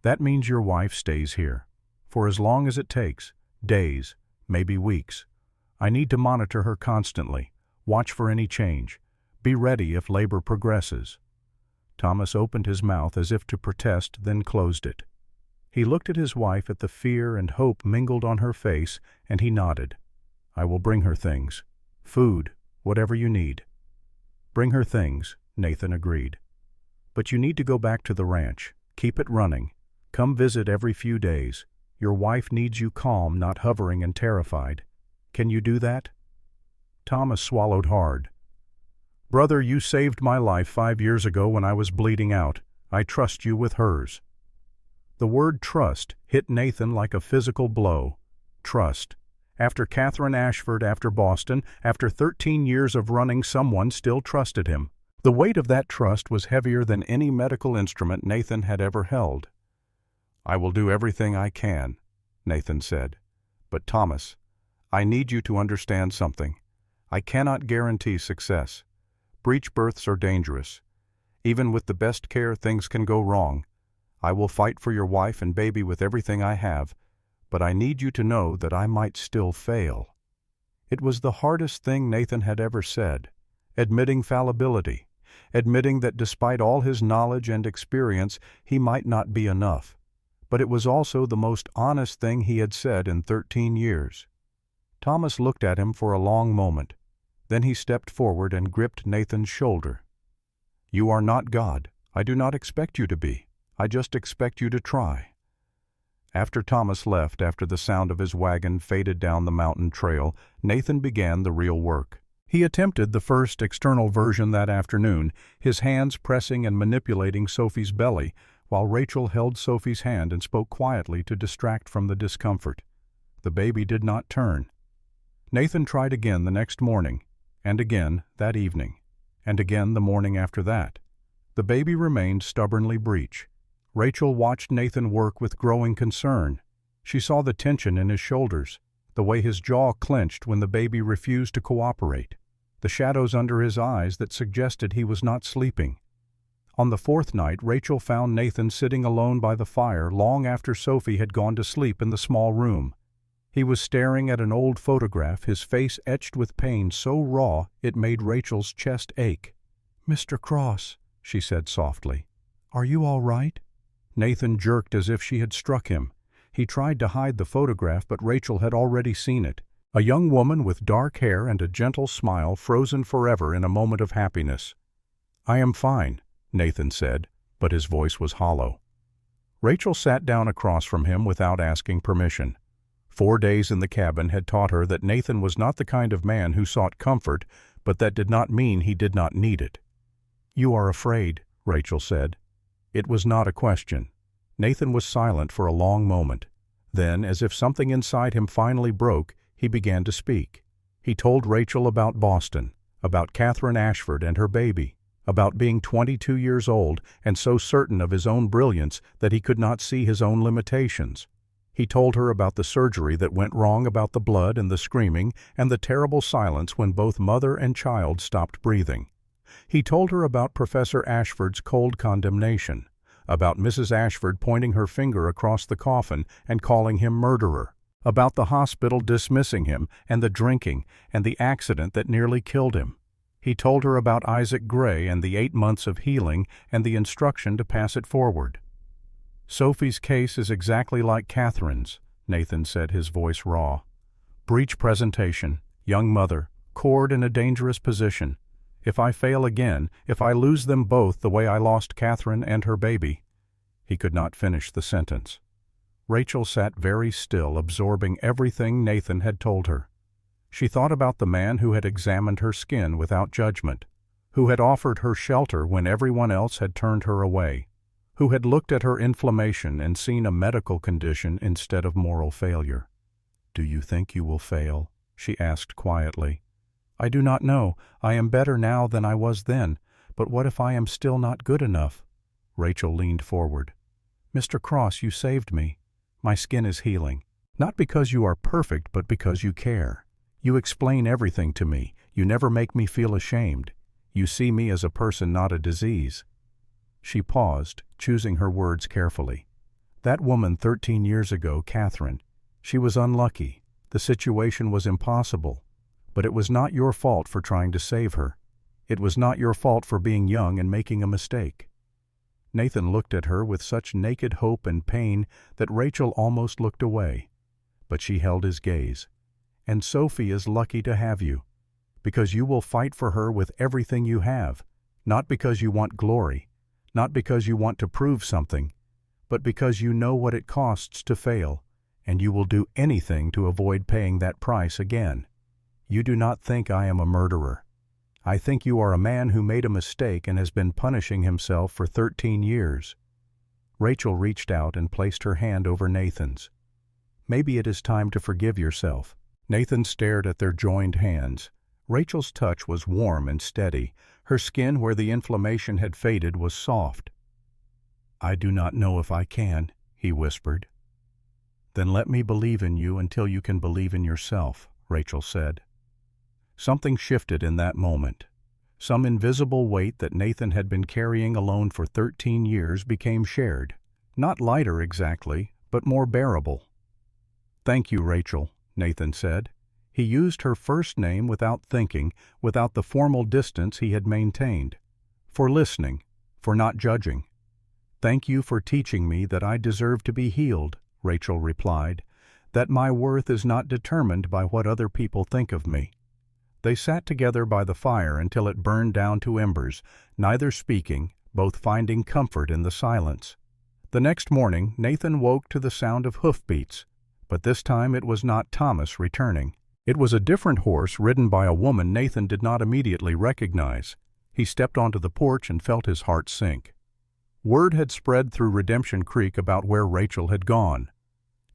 S1: That means your wife stays here, for as long as it takes, days, maybe weeks. I need to monitor her constantly, watch for any change, be ready if labor progresses. Thomas opened his mouth as if to protest, then closed it. He looked at his wife at the fear and hope mingled on her face, and he nodded. I will bring her things. Food, whatever you need. Bring her things, Nathan agreed. But you need to go back to the ranch. Keep it running. Come visit every few days. Your wife needs you calm, not hovering and terrified. Can you do that? Thomas swallowed hard. Brother, you saved my life 5 years ago when I was bleeding out. I trust you with hers. The word trust hit Nathan like a physical blow. Trust. After Catherine Ashford, after Boston, after 13 years of running, someone still trusted him. The weight of that trust was heavier than any medical instrument Nathan had ever held. I will do everything I can, Nathan said. But Thomas, I need you to understand something. I cannot guarantee success. Breech births are dangerous. Even with the best care, things can go wrong. I will fight for your wife and baby with everything I have, but I need you to know that I might still fail. It was the hardest thing Nathan had ever said, admitting fallibility, admitting that despite all his knowledge and experience, he might not be enough. But it was also the most honest thing he had said in 13 years. Thomas looked at him for a long moment. Then he stepped forward and gripped Nathan's shoulder. You are not God. I do not expect you to be. I just expect you to try. After Thomas left, after the sound of his wagon faded down the mountain trail, Nathan began the real work. He attempted the first external version that afternoon, his hands pressing and manipulating Sophie's belly, while Rachel held Sophie's hand and spoke quietly to distract from the discomfort. The baby did not turn. Nathan tried again the next morning, and again that evening, and again the morning after that. The baby remained stubbornly breech. Rachel watched Nathan work with growing concern. She saw the tension in his shoulders, the way his jaw clenched when the baby refused to cooperate, the shadows under his eyes that suggested he was not sleeping. On the fourth night, Rachel found Nathan sitting alone by the fire long after Sophie had gone to sleep in the small room. He was staring at an old photograph, his face etched with pain so raw it made Rachel's chest ache. "Mr. Cross," she said softly, "are you all right?" Nathan jerked as if she had struck him. He tried to hide the photograph, but Rachel had already seen it. A young woman with dark hair and a gentle smile frozen forever in a moment of happiness. "I am fine," Nathan said, but his voice was hollow. Rachel sat down across from him without asking permission. 4 days in the cabin had taught her that Nathan was not the kind of man who sought comfort, but that did not mean he did not need it. "You are afraid," Rachel said. It was not a question. Nathan was silent for a long moment. Then, as if something inside him finally broke, he began to speak. He told Rachel about Boston, about Catherine Ashford and her baby, about being 22 years old and so certain of his own brilliance that he could not see his own limitations. He told her about the surgery that went wrong, about the blood and the screaming and the terrible silence when both mother and child stopped breathing. He told her about Professor Ashford's cold condemnation, about Mrs. Ashford pointing her finger across the coffin and calling him murderer, about the hospital dismissing him and the drinking and the accident that nearly killed him. He told her about Isaac Gray and the 8 months of healing and the instruction to pass it forward. Sophie's case is exactly like Catherine's, Nathan said, his voice raw. Breach presentation, young mother, cord in a dangerous position. If I fail again, if I lose them both the way I lost Catherine and her baby. He could not finish the sentence. Rachel sat very still, absorbing everything Nathan had told her. She thought about the man who had examined her skin without judgment, who had offered her shelter when everyone else had turned her away, who had looked at her inflammation and seen a medical condition instead of moral failure. "Do you think you will fail?" she asked quietly. "I do not know. I am better now than I was then, but what if I am still not good enough?" Rachel leaned forward. "Mr. Cross, you saved me. My skin is healing. Not because you are perfect, but because you care. You explain everything to me. You never make me feel ashamed. You see me as a person, not a disease." She paused, choosing her words carefully. That woman 13 years ago, Catherine, she was unlucky. The situation was impossible. But it was not your fault for trying to save her. It was not your fault for being young and making a mistake. Nathan looked at her with such naked hope and pain that Rachel almost looked away. But she held his gaze. "And Sophie is lucky to have you, because you will fight for her with everything you have, not because you want glory, not because you want to prove something, but because you know what it costs to fail, and you will do anything to avoid paying that price again. You do not think I am a murderer. I think you are a man who made a mistake and has been punishing himself for 13 years. Rachel reached out and placed her hand over Nathan's. "Maybe it is time to forgive yourself." Nathan stared at their joined hands. Rachel's touch was warm and steady. Her skin, where the inflammation had faded, was soft. "I do not know if I can," he whispered. "Then let me believe in you until you can believe in yourself," Rachel said. Something shifted in that moment. Some invisible weight that Nathan had been carrying alone for 13 years became shared. Not lighter exactly, but more bearable. "Thank you, Rachel," Nathan said. He used her first name without thinking, without the formal distance he had maintained. "For listening, for not judging." "Thank you for teaching me that I deserve to be healed," Rachel replied, "that my worth is not determined by what other people think of me." They sat together by the fire until it burned down to embers, neither speaking, both finding comfort in the silence. The next morning Nathan woke to the sound of hoofbeats, but this time it was not Thomas returning. It was a different horse ridden by a woman Nathan did not immediately recognize. He stepped onto the porch and felt his heart sink. Word had spread through Redemption Creek about where Rachel had gone.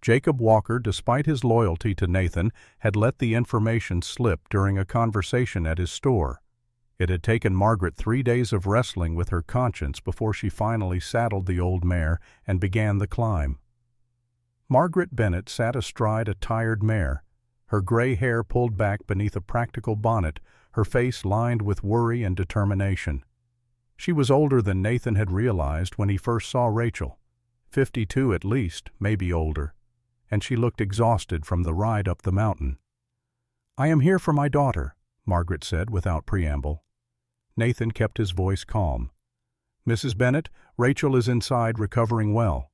S1: Jacob Walker, despite his loyalty to Nathan, had let the information slip during a conversation at his store. It had taken Margaret 3 days of wrestling with her conscience before she finally saddled the old mare and began the climb. Margaret Bennett sat astride a tired mare, her gray hair pulled back beneath a practical bonnet, her face lined with worry and determination. She was older than Nathan had realized when he first saw Rachel. 52 at least, maybe older. And she looked exhausted from the ride up the mountain. "I am here for my daughter," Margaret said without preamble. Nathan kept his voice calm. "Mrs. Bennett, Rachel is inside recovering well."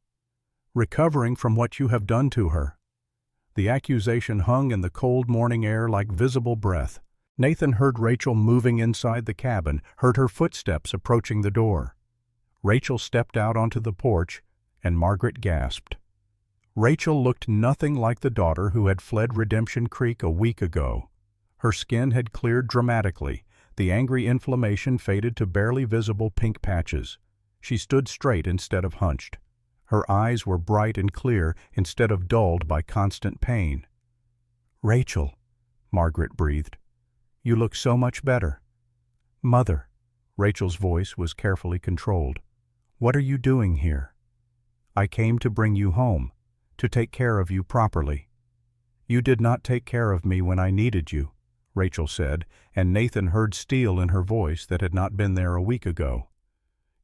S1: "Recovering from what you have done to her." The accusation hung in the cold morning air like visible breath. Nathan heard Rachel moving inside the cabin, heard her footsteps approaching the door. Rachel stepped out onto the porch, and Margaret gasped. Rachel looked nothing like the daughter who had fled Redemption Creek a week ago. Her skin had cleared dramatically. The angry inflammation faded to barely visible pink patches. She stood straight instead of hunched. Her eyes were bright and clear instead of dulled by constant pain. "Rachel," Margaret breathed, "you look so much better." "Mother," Rachel's voice was carefully controlled, "what are you doing here?" "I came to bring you home, to take care of you properly." "You did not take care of me when I needed you," Rachel said, and Nathan heard steel in her voice that had not been there a week ago.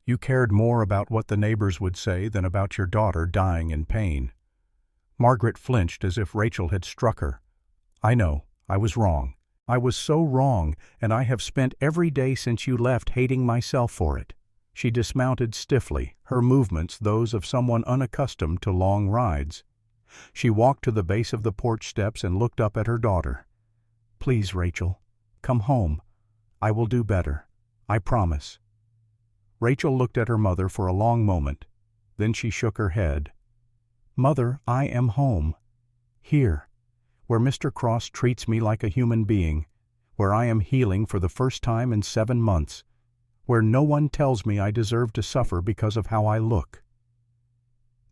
S1: "You cared more about what the neighbors would say than about your daughter dying in pain." Margaret flinched as if Rachel had struck her. "I know, I was wrong. I was so wrong, and I have spent every day since you left hating myself for it." She dismounted stiffly, her movements those of someone unaccustomed to long rides. She walked to the base of the porch steps and looked up at her daughter. "Please, Rachel, come home. I will do better. I promise." Rachel looked at her mother for a long moment. Then she shook her head. "Mother, I am home. Here, where Mr. Cross treats me like a human being, where I am healing for the first time in 7 months, where no one tells me I deserve to suffer because of how I look."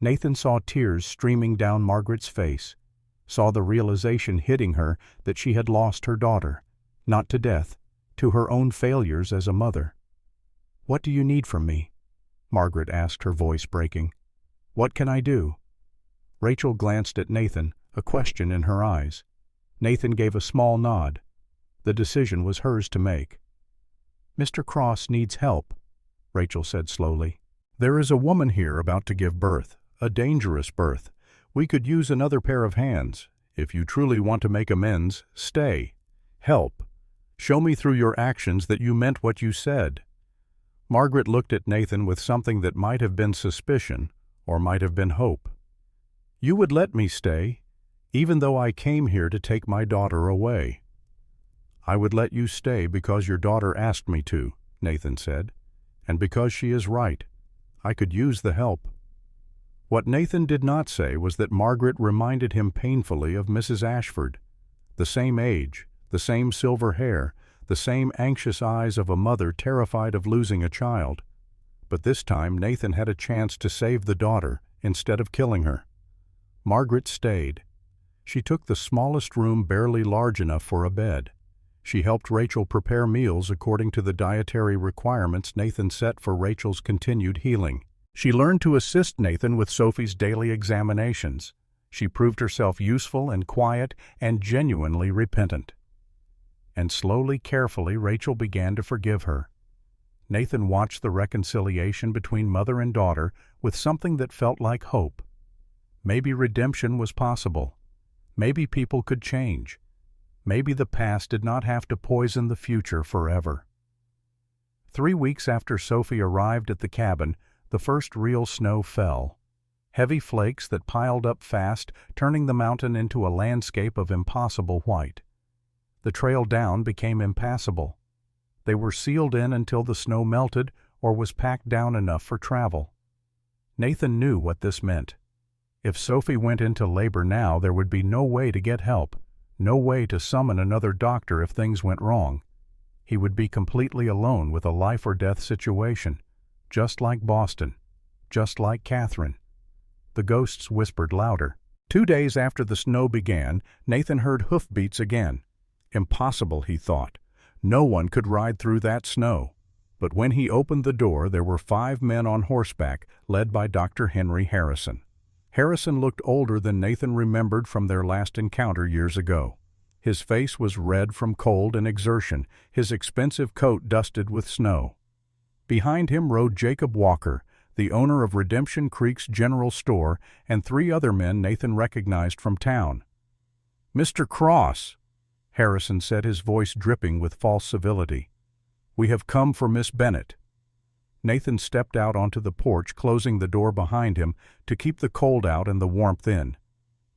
S1: Nathan saw tears streaming down Margaret's face, saw the realization hitting her that she had lost her daughter, not to death, to her own failures as a mother. "What do you need from me?" Margaret asked, her voice breaking. "What can I do?" Rachel glanced at Nathan, a question in her eyes. Nathan gave a small nod. The decision was hers to make. "Mr. Cross needs help," Rachel said slowly. "There is a woman here about to give birth, a dangerous birth. We could use another pair of hands. If you truly want to make amends, stay. Help. Show me through your actions that you meant what you said." Margaret looked at Nathan with something that might have been suspicion or might have been hope. "You would let me stay, even though I came here to take my daughter away." "I would let you stay because your daughter asked me to," Nathan said, "and because she is right. I could use the help." What Nathan did not say was that Margaret reminded him painfully of Mrs. Ashford. The same age, the same silver hair, the same anxious eyes of a mother terrified of losing a child. But this time Nathan had a chance to save the daughter instead of killing her. Margaret stayed. She took the smallest room barely large enough for a bed. She helped Rachel prepare meals according to the dietary requirements Nathan set for Rachel's continued healing. She learned to assist Nathan with Sophie's daily examinations. She proved herself useful and quiet and genuinely repentant. And slowly, carefully, Rachel began to forgive her. Nathan watched the reconciliation between mother and daughter with something that felt like hope. Maybe redemption was possible. Maybe people could change. Maybe the past did not have to poison the future forever. 3 weeks after Sophie arrived at the cabin, the first real snow fell. Heavy flakes that piled up fast, turning the mountain into a landscape of impossible white. The trail down became impassable. They were sealed in until the snow melted or was packed down enough for travel. Nathan knew what this meant. If Sophie went into labor now, there would be no way to get help, no way to summon another doctor if things went wrong. He would be completely alone with a life-or-death situation, just like Boston, just like Catherine. The ghosts whispered louder. 2 days after the snow began, Nathan heard hoofbeats again. Impossible, he thought. No one could ride through that snow. But when he opened the door, there were 5 men on horseback, led by Dr. Henry Harrison. Harrison looked older than Nathan remembered from their last encounter years ago. His face was red from cold and exertion, his expensive coat dusted with snow. Behind him rode Jacob Walker, the owner of Redemption Creek's General Store, and 3 other men Nathan recognized from town. "Mr. Cross," Harrison said, his voice dripping with false civility. "We have come for Miss Bennett." Nathan stepped out onto the porch, closing the door behind him to keep the cold out and the warmth in.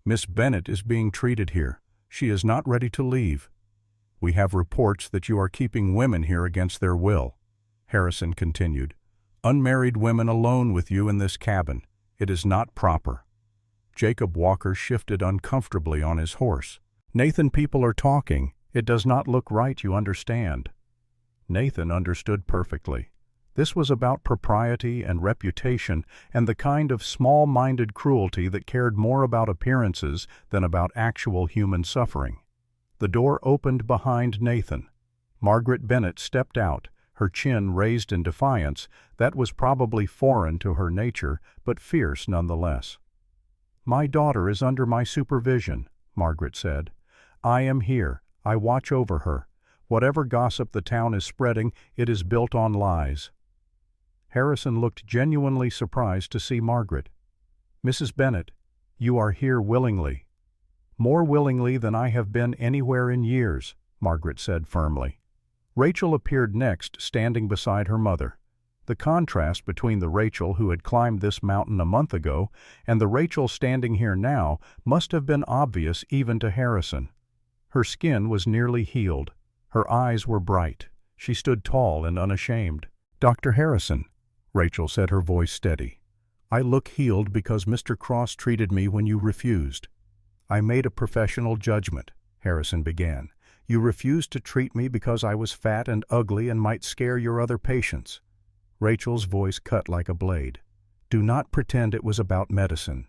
S1: "Miss Bennett is being treated here. She is not ready to leave. We have reports that you are keeping women here against their will," Harrison continued. "Unmarried women alone with you in this cabin. It is not proper." Jacob Walker shifted uncomfortably on his horse. "Nathan, people are talking. It does not look right, you understand." Nathan understood perfectly. This was about propriety and reputation and the kind of small-minded cruelty that cared more about appearances than about actual human suffering. The door opened behind Nathan. Margaret Bennett stepped out, her chin raised in defiance that was probably foreign to her nature, but fierce nonetheless. "My daughter is under my supervision," Margaret said. "I am here. I watch over her. Whatever gossip the town is spreading, it is built on lies." Harrison looked genuinely surprised to see Margaret. "Mrs. Bennett, you are here willingly." "More willingly than I have been anywhere in years," Margaret said firmly. Rachel appeared next, standing beside her mother. The contrast between the Rachel who had climbed this mountain a month ago and the Rachel standing here now must have been obvious even to Harrison. Her skin was nearly healed. Her eyes were bright. She stood tall and unashamed. "Dr. Harrison," Rachel said, her voice steady, "I look healed because Mr. Cross treated me when you refused." "I made a professional judgment," Harrison began. "You refused to treat me because I was fat and ugly and might scare your other patients." Rachel's voice cut like a blade. "Do not pretend it was about medicine."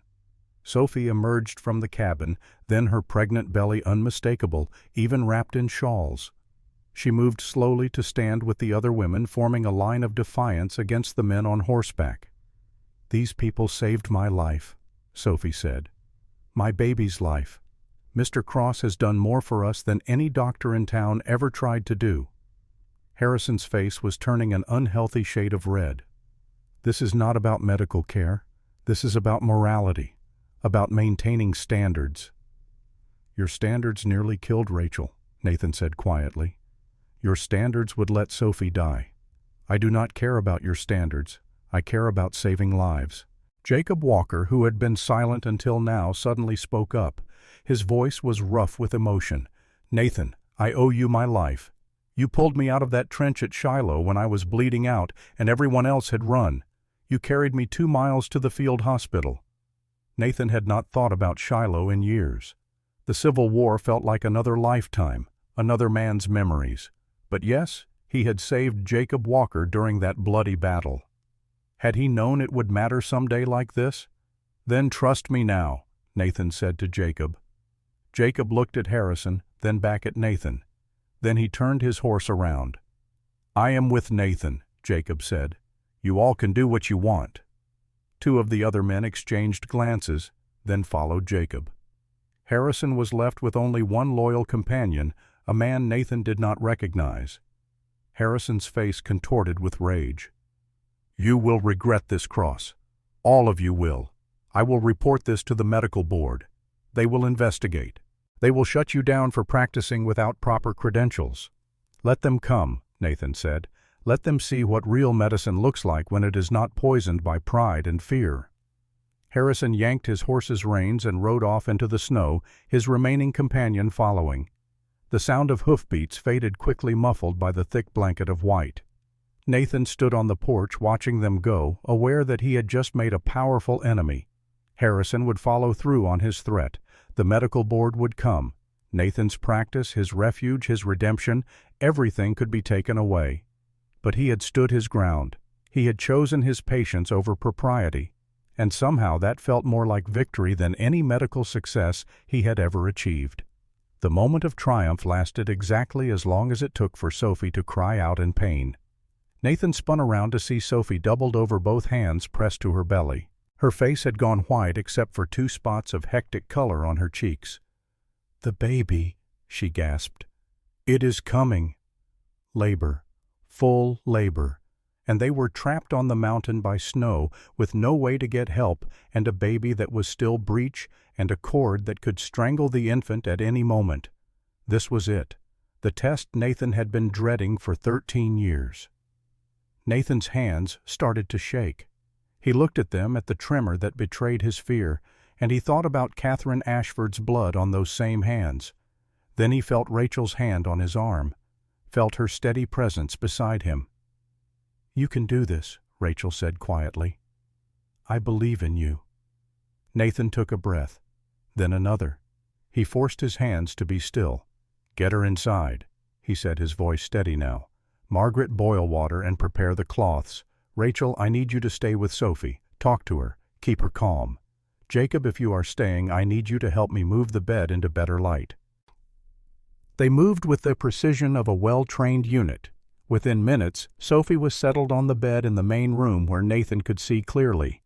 S1: Sophie emerged from the cabin, then her pregnant belly unmistakable, even wrapped in shawls. She moved slowly to stand with the other women, forming a line of defiance against the men on horseback. "These people saved my life," Sophie said. "My baby's life. Mr. Cross has done more for us than any doctor in town ever tried to do." Harrison's face was turning an unhealthy shade of red. "This is not about medical care. This is about morality, about maintaining standards." "Your standards nearly killed Rachel," Nathan said quietly. "Your standards would let Sophie die. I do not care about your standards. I care about saving lives." Jacob Walker, who had been silent until now, suddenly spoke up. His voice was rough with emotion. "Nathan, I owe you my life. You pulled me out of that trench at Shiloh when I was bleeding out and everyone else had run. You carried me 2 miles to the field hospital." Nathan had not thought about Shiloh in years. The Civil War felt like another lifetime, another man's memories. But yes, he had saved Jacob Walker during that bloody battle. Had he known it would matter someday like this? "Then trust me now," Nathan said to Jacob. Jacob looked at Harrison, then back at Nathan. Then he turned his horse around. "I am with Nathan," Jacob said. "You all can do what you want." 2 of the other men exchanged glances, then followed Jacob. Harrison was left with only one loyal companion, a man Nathan did not recognize. Harrison's face contorted with rage. "You will regret this, Cross. All of you will. I will report this to the medical board. They will investigate. They will shut you down for practicing without proper credentials." "Let them come," Nathan said. "Let them see what real medicine looks like when it is not poisoned by pride and fear." Harrison yanked his horse's reins and rode off into the snow, his remaining companion following. The sound of hoofbeats faded quickly, muffled by the thick blanket of white. Nathan stood on the porch watching them go, aware that he had just made a powerful enemy. Harrison would follow through on his threat. The medical board would come. Nathan's practice, his refuge, his redemption, everything could be taken away. But he had stood his ground. He had chosen his patience over propriety. And somehow that felt more like victory than any medical success he had ever achieved. The moment of triumph lasted exactly as long as it took for Sophie to cry out in pain. Nathan spun around to see Sophie doubled over, both hands pressed to her belly. Her face had gone white except for 2 spots of hectic color on her cheeks. "The baby," she gasped. "It is coming." Labor. Full labor. And they were trapped on the mountain by snow, with no way to get help, and a baby that was still breech, and a cord that could strangle the infant at any moment. This was it. The test Nathan had been dreading for 13 years. Nathan's hands started to shake. He looked at them, at the tremor that betrayed his fear, and he thought about Catherine Ashford's blood on those same hands. Then he felt Rachel's hand on his arm, felt her steady presence beside him. "You can do this," Rachel said quietly. "I believe in you." Nathan took a breath, then another. He forced his hands to be still. "Get her inside," he said, his voice steady now. "Margaret, boil water and prepare the cloths. Rachel, I need you to stay with Sophie. Talk to her. Keep her calm. Jacob, if you are staying, I need you to help me move the bed into better light." They moved with the precision of a well-trained unit. Within minutes, Sophie was settled on the bed in the main room where Nathan could see clearly.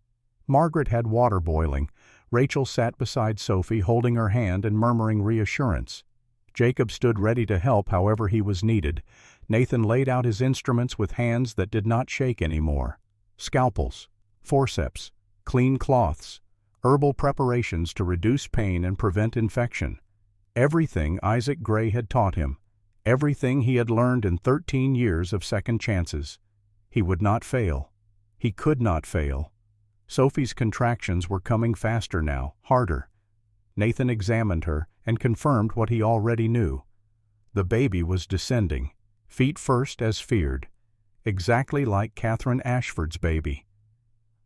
S1: Margaret had water boiling. Rachel sat beside Sophie, holding her hand and murmuring reassurance. Jacob stood ready to help however he was needed. Nathan laid out his instruments with hands that did not shake anymore. Scalpels, forceps, clean cloths, herbal preparations to reduce pain and prevent infection. Everything Isaac Gray had taught him. Everything he had learned in 13 years of second chances. He would not fail. He could not fail. Sophie's contractions were coming faster now, harder. Nathan examined her and confirmed what he already knew. The baby was descending, feet first as feared, exactly like Catherine Ashford's baby.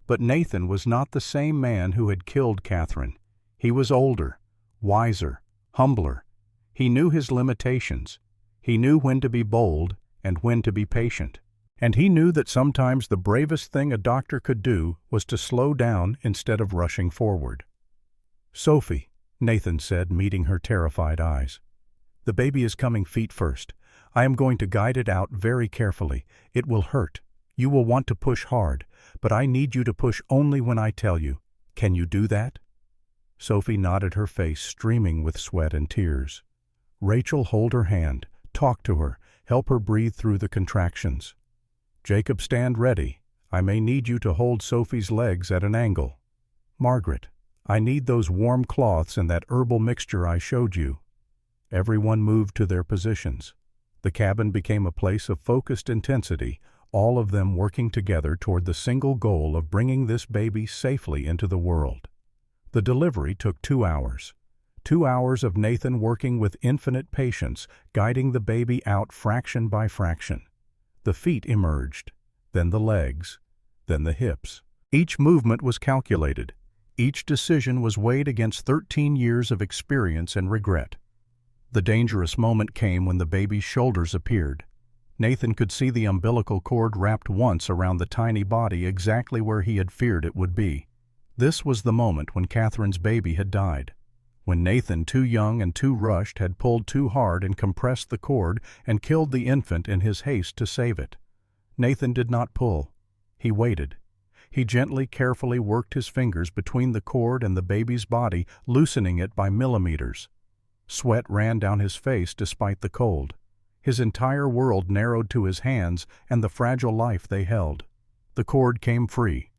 S1: But Nathan was not the same man who had killed Catherine. He was older, wiser, humbler. He knew his limitations. He knew when to be bold and when to be patient. And he knew that sometimes the bravest thing a doctor could do was to slow down instead of rushing forward. "Sophie," Nathan said, meeting her terrified eyes. "The baby is coming feet first. I am going to guide it out very carefully. It will hurt. You will want to push hard, but I need you to push only when I tell you. Can you do that?" Sophie nodded, her face streaming with sweat and tears. Rachel, hold her hand, talk to her, help her breathe through the contractions. Jacob, stand ready. I may need you to hold Sophie's legs at an angle. Margaret, I need those warm cloths and that herbal mixture I showed you. Everyone moved to their positions. The cabin became a place of focused intensity, all of them working together toward the single goal of bringing this baby safely into the world. The delivery took 2 hours. 2 hours of Nathan working with infinite patience, guiding the baby out fraction by fraction. The feet emerged, then the legs, then the hips. Each movement was calculated. Each decision was weighed against 13 years of experience and regret. The dangerous moment came when the baby's shoulders appeared. Nathan could see the umbilical cord wrapped once around the tiny body exactly where he had feared it would be. This was the moment when Catherine's baby had died. When Nathan, too young and too rushed, had pulled too hard and compressed the cord and killed the infant in his haste to save it. Nathan did not pull. He waited. He gently, carefully worked his fingers between the cord and the baby's body, loosening it by millimeters. Sweat ran down his face despite the cold. His entire world narrowed to his hands and the fragile life they held. The cord came free.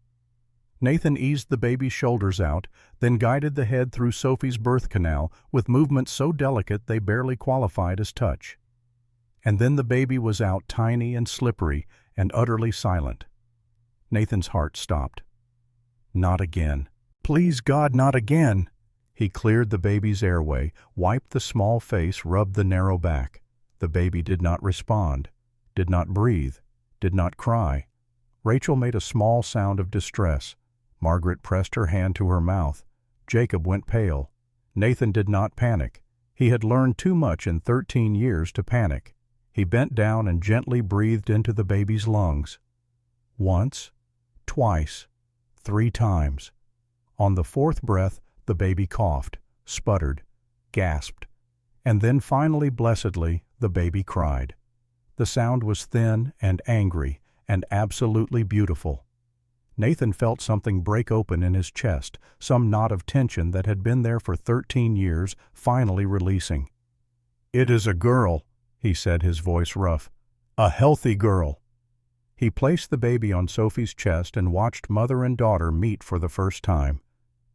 S1: Nathan eased the baby's shoulders out, then guided the head through Sophie's birth canal with movements so delicate they barely qualified as touch. And then the baby was out, tiny and slippery and utterly silent. Nathan's heart stopped. Not again. Please God, not again. He cleared the baby's airway, wiped the small face, rubbed the narrow back. The baby did not respond, did not breathe, did not cry. Rachel made a small sound of distress. Margaret pressed her hand to her mouth. Jacob went pale. Nathan did not panic. He had learned too much in 13 years to panic. He bent down and gently breathed into the baby's lungs. Once, twice, 3 times. On the 4th breath, the baby coughed, sputtered, gasped, and then finally, blessedly, the baby cried. The sound was thin and angry and absolutely beautiful. Nathan felt something break open in his chest, some knot of tension that had been there for 13 years, finally releasing. "It is a girl," he said, his voice rough. "A healthy girl." He placed the baby on Sophie's chest and watched mother and daughter meet for the first time.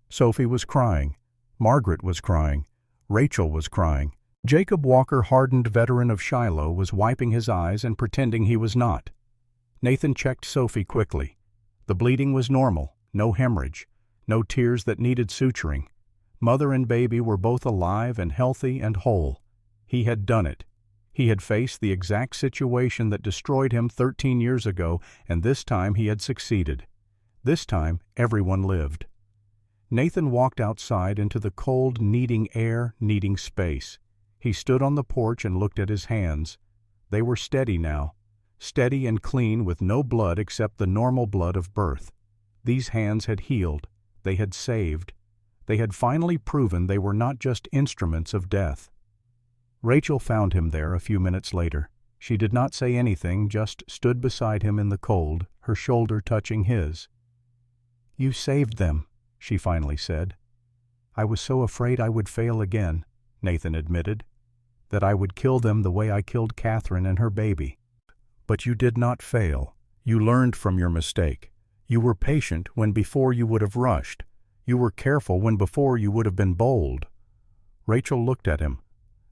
S1: Sophie was crying. Margaret was crying. Rachel was crying. Jacob Walker, hardened veteran of Shiloh, was wiping his eyes and pretending he was not. Nathan checked Sophie quickly. The bleeding was normal, no hemorrhage, no tears that needed suturing. Mother and baby were both alive and healthy and whole. He had done it. He had faced the exact situation that destroyed him 13 years ago, and this time he had succeeded. This time everyone lived. Nathan walked outside into the cold, needing air, needing space. He stood on the porch and looked at his hands. They were steady now. Steady and clean, with no blood except the normal blood of birth. These hands had healed. They had saved. They had finally proven they were not just instruments of death. Rachel found him there a few minutes later. She did not say anything, just stood beside him in the cold, her shoulder touching his. "You saved them," she finally said. "I was so afraid I would fail again," Nathan admitted, "that I would kill them the way I killed Catherine and her baby. But you did not fail. You learned from your mistake. You were patient when before you would have rushed. You were careful when before you would have been bold." Rachel looked at him.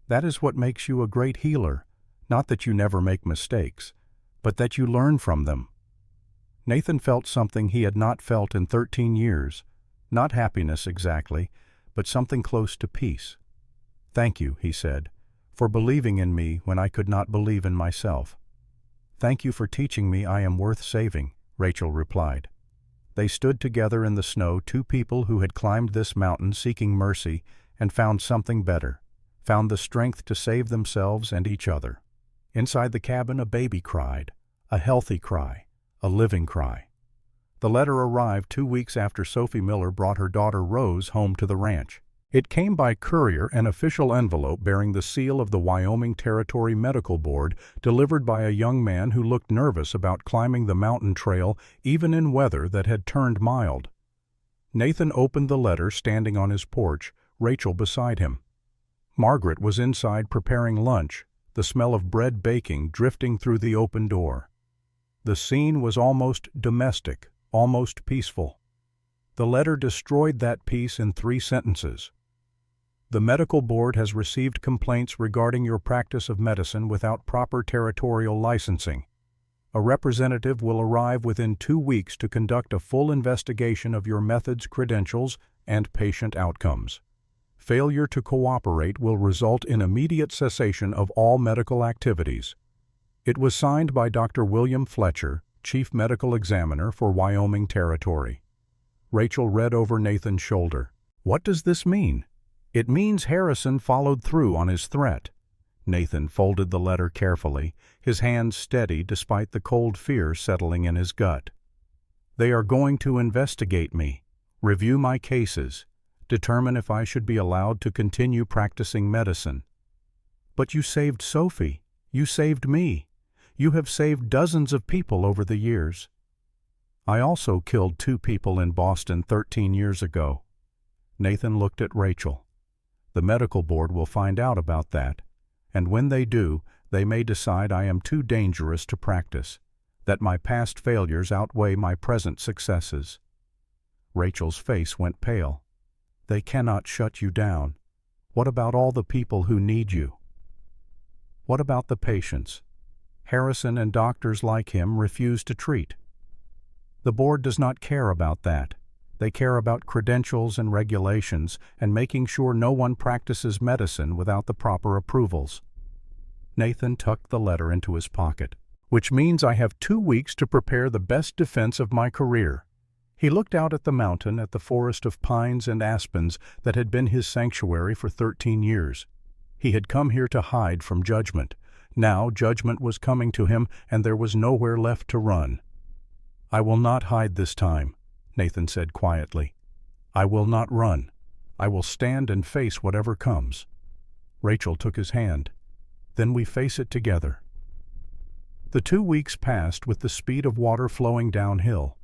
S1: "That is what makes you a great healer. Not that you never make mistakes, but that you learn from them. Nathan felt something he had not felt in 13 years. Not happiness exactly, but something close to peace. "Thank you," he said, "for believing in me when I could not believe in myself." "Thank you for teaching me I am worth saving," Rachel replied. They stood together in the snow, two people who had climbed this mountain seeking mercy and found something better, found the strength to save themselves and each other. Inside the cabin, a baby cried, a healthy cry, a living cry. The letter arrived 2 weeks after Sophie Miller brought her daughter Rose home to the ranch. It came by courier, an official envelope bearing the seal of the Wyoming Territory Medical Board, delivered by a young man who looked nervous about climbing the mountain trail even in weather that had turned mild. Nathan opened the letter standing on his porch, Rachel beside him. Margaret was inside preparing lunch, the smell of bread baking drifting through the open door. The scene was almost domestic, almost peaceful. The letter destroyed that peace in 3 sentences. "The medical board has received complaints regarding your practice of medicine without proper territorial licensing. A representative will arrive within 2 weeks to conduct a full investigation of your methods, credentials, and patient outcomes. Failure to cooperate will result in immediate cessation of all medical activities." It was signed by Dr. William Fletcher, Chief Medical Examiner for Wyoming Territory. Rachel read over Nathan's shoulder. "What does this mean?" "It means Harrison followed through on his threat." Nathan folded the letter carefully, his hands steady despite the cold fear settling in his gut. "They are going to investigate me, review my cases, determine if I should be allowed to continue practicing medicine." "But you saved Sophie. You saved me. You have saved dozens of people over the years." "I also killed 2 people in Boston 13 years ago." Nathan looked at Rachel. "The medical board will find out about that, and when they do, they may decide I am too dangerous to practice, that my past failures outweigh my present successes." Rachel's face went pale. "They cannot shut you down. What about all the people who need you? What about the patients? Harrison and doctors like him refuse to treat." "The board does not care about that. They care about credentials and regulations and making sure no one practices medicine without the proper approvals." Nathan tucked the letter into his pocket. "Which means I have 2 weeks to prepare the best defense of my career." He looked out at the mountain, at the forest of pines and aspens that had been his sanctuary for 13 years. He had come here to hide from judgment. Now judgment was coming to him, and there was nowhere left to run. "I will not hide this time," Nathan said quietly. "I will not run. I will stand and face whatever comes." Rachel took his hand. "Then we face it together." The 2 weeks passed with the speed of water flowing downhill.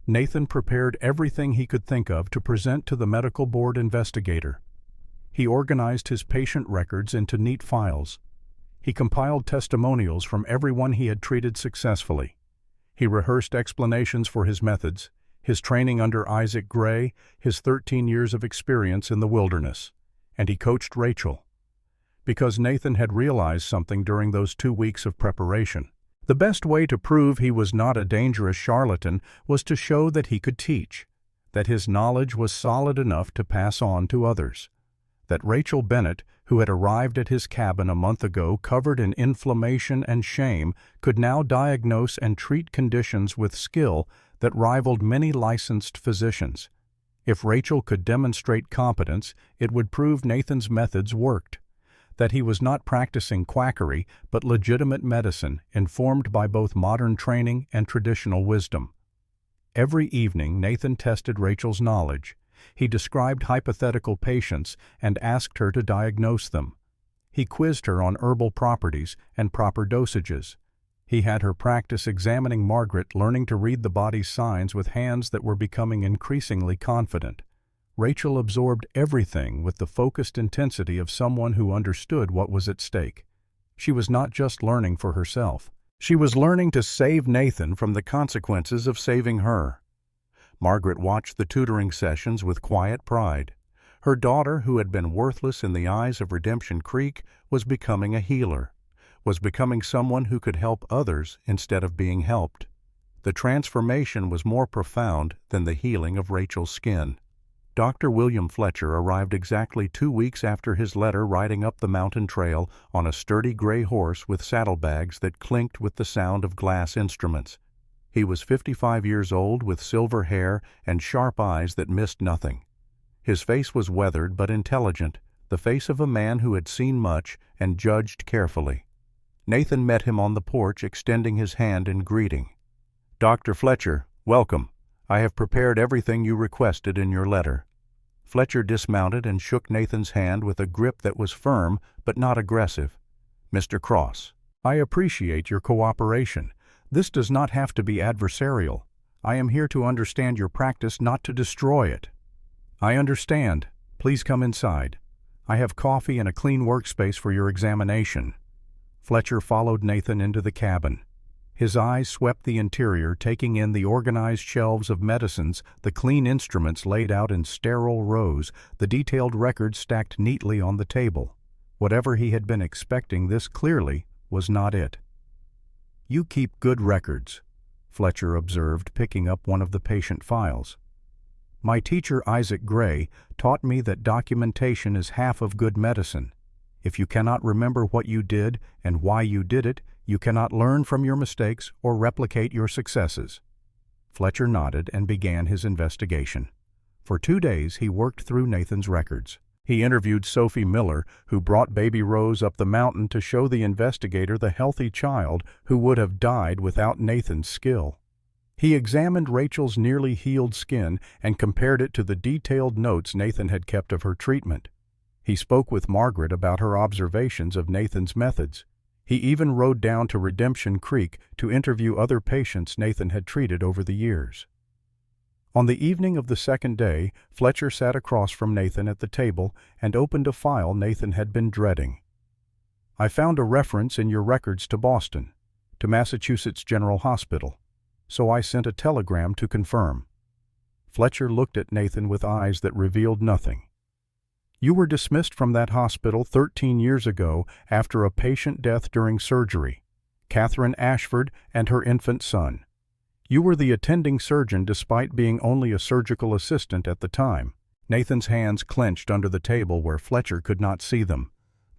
S1: Nathan prepared everything he could think of to present to the medical board investigator. He organized his patient records into neat files. He compiled testimonials from everyone he had treated successfully. He rehearsed explanations for his methods, his training under Isaac Gray, his 13 years of experience in the wilderness. And he coached Rachel. Because Nathan had realized something during those 2 weeks of preparation. The best way to prove he was not a dangerous charlatan was to show that he could teach, that his knowledge was solid enough to pass on to others, that Rachel Bennett, who had arrived at his cabin a month ago covered in inflammation and shame, could now diagnose and treat conditions with skill that rivaled many licensed physicians. If Rachel could demonstrate competence, it would prove Nathan's methods worked, that he was not practicing quackery but legitimate medicine informed by both modern training and traditional wisdom. Every evening Nathan tested Rachel's knowledge. He described hypothetical patients and asked her to diagnose them. He quizzed her on herbal properties and proper dosages. He had her practice examining Margaret, learning to read the body's signs with hands that were becoming increasingly confident. Rachel absorbed everything with the focused intensity of someone who understood what was at stake. She was not just learning for herself. She was learning to save Nathan from the consequences of saving her. Margaret watched the tutoring sessions with quiet pride. Her daughter, who had been worthless in the eyes of Redemption Creek, was becoming a healer, was becoming someone who could help others instead of being helped. The transformation was more profound than the healing of Rachel's skin. Dr. William Fletcher arrived exactly 2 weeks after his letter, riding up the mountain trail on a sturdy gray horse with saddlebags that clinked with the sound of glass instruments. He was 55 years old, with silver hair and sharp eyes that missed nothing. His face was weathered but intelligent, the face of a man who had seen much and judged carefully. Nathan met him on the porch, extending his hand in greeting. "Dr. Fletcher, welcome. I have prepared everything you requested in your letter." Fletcher dismounted and shook Nathan's hand with a grip that was firm but not aggressive. "Mr. Cross, I appreciate your cooperation. This does not have to be adversarial. I am here to understand your practice, not to destroy it." "I understand. Please come inside. I have coffee and a clean workspace for your examination." Fletcher followed Nathan into the cabin. His eyes swept the interior, taking in the organized shelves of medicines, the clean instruments laid out in sterile rows, the detailed records stacked neatly on the table. Whatever he had been expecting, this clearly was not it. "You keep good records," Fletcher observed, picking up one of the patient files. "My teacher, Isaac Gray, taught me that documentation is half of good medicine. If you cannot remember what you did and why you did it, you cannot learn from your mistakes or replicate your successes." Fletcher nodded and began his investigation. For 2 days he worked through Nathan's records. He interviewed Sophie Miller, who brought baby Rose up the mountain to show the investigator the healthy child who would have died without Nathan's skill. He examined Rachel's nearly healed skin and compared it to the detailed notes Nathan had kept of her treatment. He spoke with Margaret about her observations of Nathan's methods. He even rode down to Redemption Creek to interview other patients Nathan had treated over the years. On the evening of the second day, Fletcher sat across from Nathan at the table and opened a file Nathan had been dreading. "I found a reference in your records to Boston, to Massachusetts General Hospital, so I sent a telegram to confirm." Fletcher looked at Nathan with eyes that revealed nothing. "You were dismissed from that hospital 13 years ago after a patient death during surgery, Catherine Ashford and her infant son. You were the attending surgeon despite being only a surgical assistant at the time." Nathan's hands clenched under the table where Fletcher could not see them.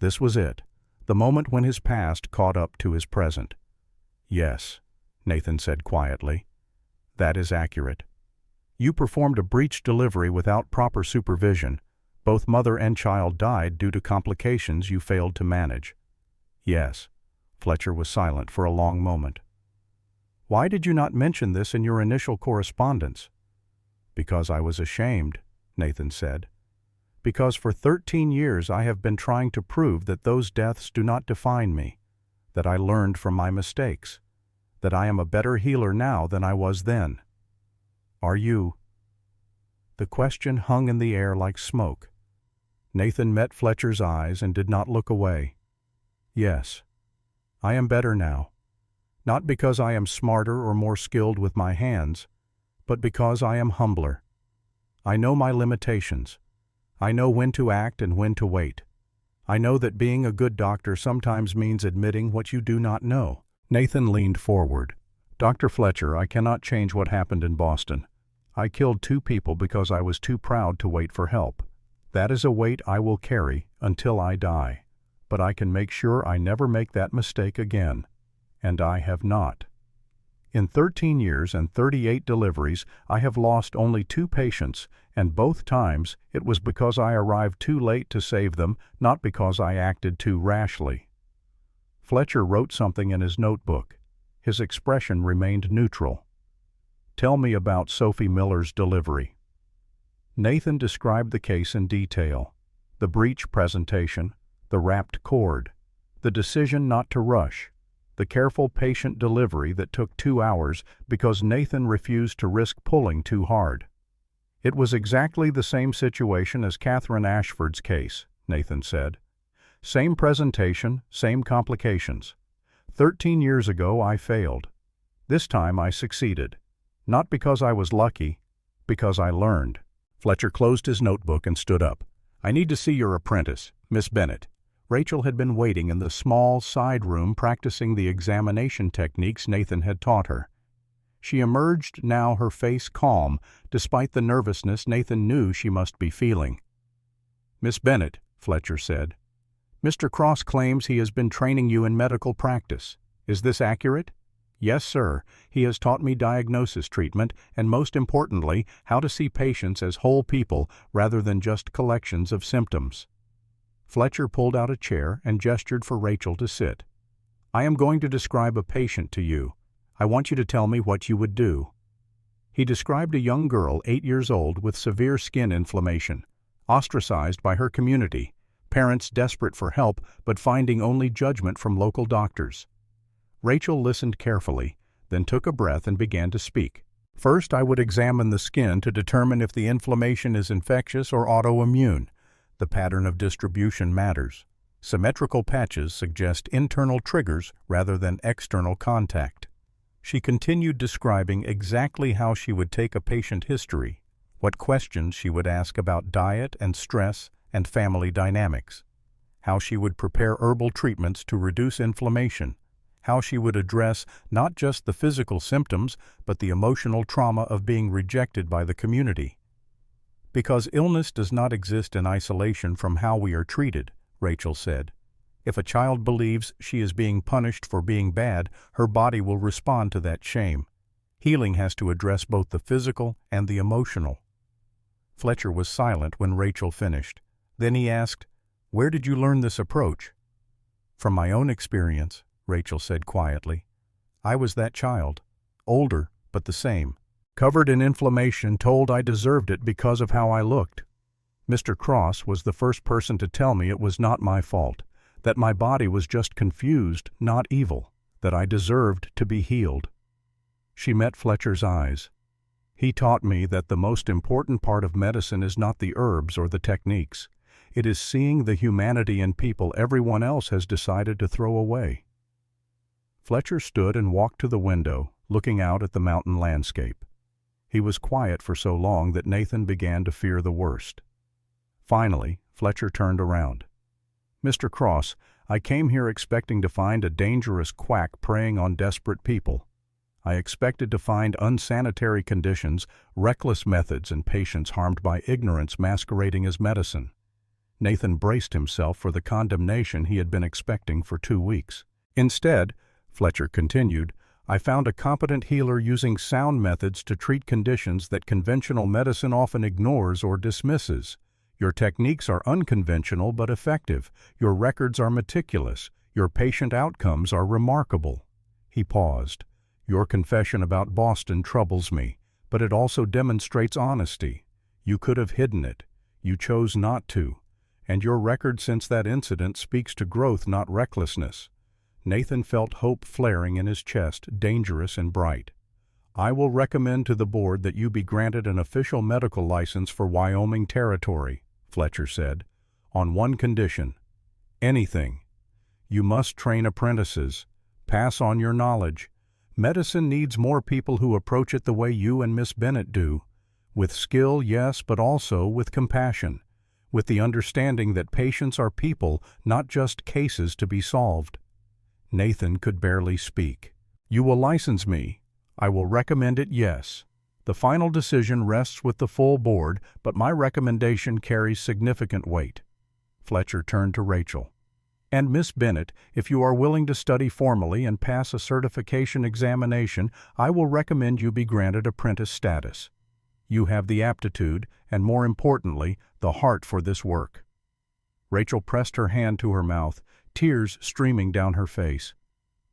S1: This was it, the moment when his past caught up to his present. "Yes," Nathan said quietly. "That is accurate. You performed a breech delivery without proper supervision. Both mother and child died due to complications you failed to manage." "Yes." Fletcher was silent for a long moment. "Why did you not mention this in your initial correspondence?" "Because I was ashamed," Nathan said. "Because for 13 years I have been trying to prove that those deaths do not define me, that I learned from my mistakes, that I am a better healer now than I was then. Are you?" The question hung in the air like smoke. Nathan met Fletcher's eyes and did not look away. "Yes, I am better now. Not because I am smarter or more skilled with my hands, but because I am humbler. I know my limitations. I know when to act and when to wait. I know that being a good doctor sometimes means admitting what you do not know." Nathan leaned forward. "Dr. Fletcher, I cannot change what happened in Boston. I killed 2 people because I was too proud to wait for help. That is a weight I will carry until I die. But I can make sure I never make that mistake again. And I have not. In 13 years and 38 deliveries, I have lost only 2 patients, and both times it was because I arrived too late to save them, not because I acted too rashly." Fletcher wrote something in his notebook. His expression remained neutral. "Tell me about Sophie Miller's delivery." Nathan described the case in detail. The breech presentation, the wrapped cord, the decision not to rush, the careful patient delivery that took 2 hours because Nathan refused to risk pulling too hard. "It was exactly the same situation as Catherine Ashford's case," Nathan said. "Same presentation, same complications. 13 years ago I failed. This time I succeeded. Not because I was lucky, because I learned." Fletcher closed his notebook and stood up. "I need to see your apprentice, Miss Bennett." Rachel had been waiting in the small side room practicing the examination techniques Nathan had taught her. She emerged, now her face calm, despite the nervousness Nathan knew she must be feeling. "Miss Bennett," Fletcher said, "Mr. Cross claims he has been training you in medical practice. Is this accurate?" "Yes, sir. He has taught me diagnosis treatment, and most importantly, how to see patients as whole people rather than just collections of symptoms." Fletcher pulled out a chair and gestured for Rachel to sit. "I am going to describe a patient to you. I want you to tell me what you would do." He described a young girl 8 years old with severe skin inflammation, ostracized by her community, parents desperate for help but finding only judgment from local doctors. Rachel listened carefully, then took a breath and began to speak. "First, I would examine the skin to determine if the inflammation is infectious or autoimmune. The pattern of distribution matters. Symmetrical patches suggest internal triggers rather than external contact." She continued describing exactly how she would take a patient history, what questions she would ask about diet and stress and family dynamics, how she would prepare herbal treatments to reduce inflammation, how she would address not just the physical symptoms but the emotional trauma of being rejected by the community. "Because illness does not exist in isolation from how we are treated," Rachel said. "If a child believes she is being punished for being bad, her body will respond to that shame. Healing has to address both the physical and the emotional." Fletcher was silent when Rachel finished. Then he asked, "Where did you learn this approach?" "From my own experience," Rachel said quietly. "I was that child, older but the same, covered in inflammation, told I deserved it because of how I looked. Mr. Cross was the first person to tell me it was not my fault, that my body was just confused, not evil, that I deserved to be healed." She met Fletcher's eyes. "He taught me that the most important part of medicine is not the herbs or the techniques. It is seeing the humanity in people everyone else has decided to throw away." Fletcher stood and walked to the window, looking out at the mountain landscape. He was quiet for so long that Nathan began to fear the worst. Finally, Fletcher turned around. "Mr. Cross, I came here expecting to find a dangerous quack preying on desperate people. I expected to find unsanitary conditions, reckless methods, and patients harmed by ignorance masquerading as medicine." Nathan braced himself for the condemnation he had been expecting for 2 weeks. "Instead," Fletcher continued, "I found a competent healer using sound methods to treat conditions that conventional medicine often ignores or dismisses. Your techniques are unconventional but effective. Your records are meticulous. Your patient outcomes are remarkable." He paused. "Your confession about Boston troubles me, but it also demonstrates honesty. You could have hidden it. You chose not to. And your record since that incident speaks to growth, not recklessness." Nathan felt hope flaring in his chest, dangerous and bright. "I will recommend to the board that you be granted an official medical license for Wyoming Territory," Fletcher said, "on one condition. Anything. You must train apprentices. Pass on your knowledge. Medicine needs more people who approach it the way you and Miss Bennett do. With skill, yes, but also with compassion. With the understanding that patients are people, not just cases to be solved." Nathan could barely speak. "You will license me. I will recommend it, yes. The final decision rests with the full board, but my recommendation carries significant weight." Fletcher turned to Rachel. "And Miss Bennett, if you are willing to study formally and pass a certification examination, I will recommend you be granted apprentice status. You have the aptitude, and more importantly, the heart for this work." Rachel pressed her hand to her mouth, tears streaming down her face.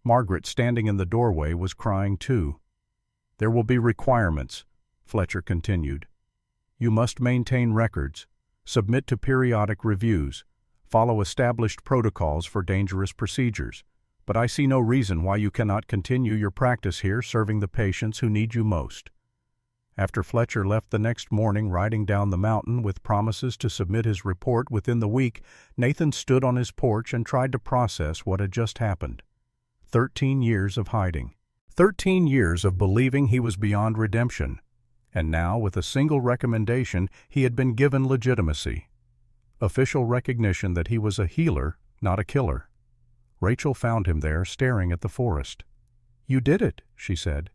S1: Margaret, standing in the doorway, was crying too. "There will be requirements," Fletcher continued. "You must maintain records, submit to periodic reviews, follow established protocols for dangerous procedures. But I see no reason why you cannot continue your practice here serving the patients who need you most." After Fletcher left the next morning riding down the mountain with promises to submit his report within the week, Nathan stood on his porch and tried to process what had just happened. 13 years of hiding. 13 years of believing he was beyond redemption. And now, with a single recommendation, he had been given legitimacy. Official recognition that he was a healer, not a killer. Rachel found him there, staring at the forest. "You did it," she said.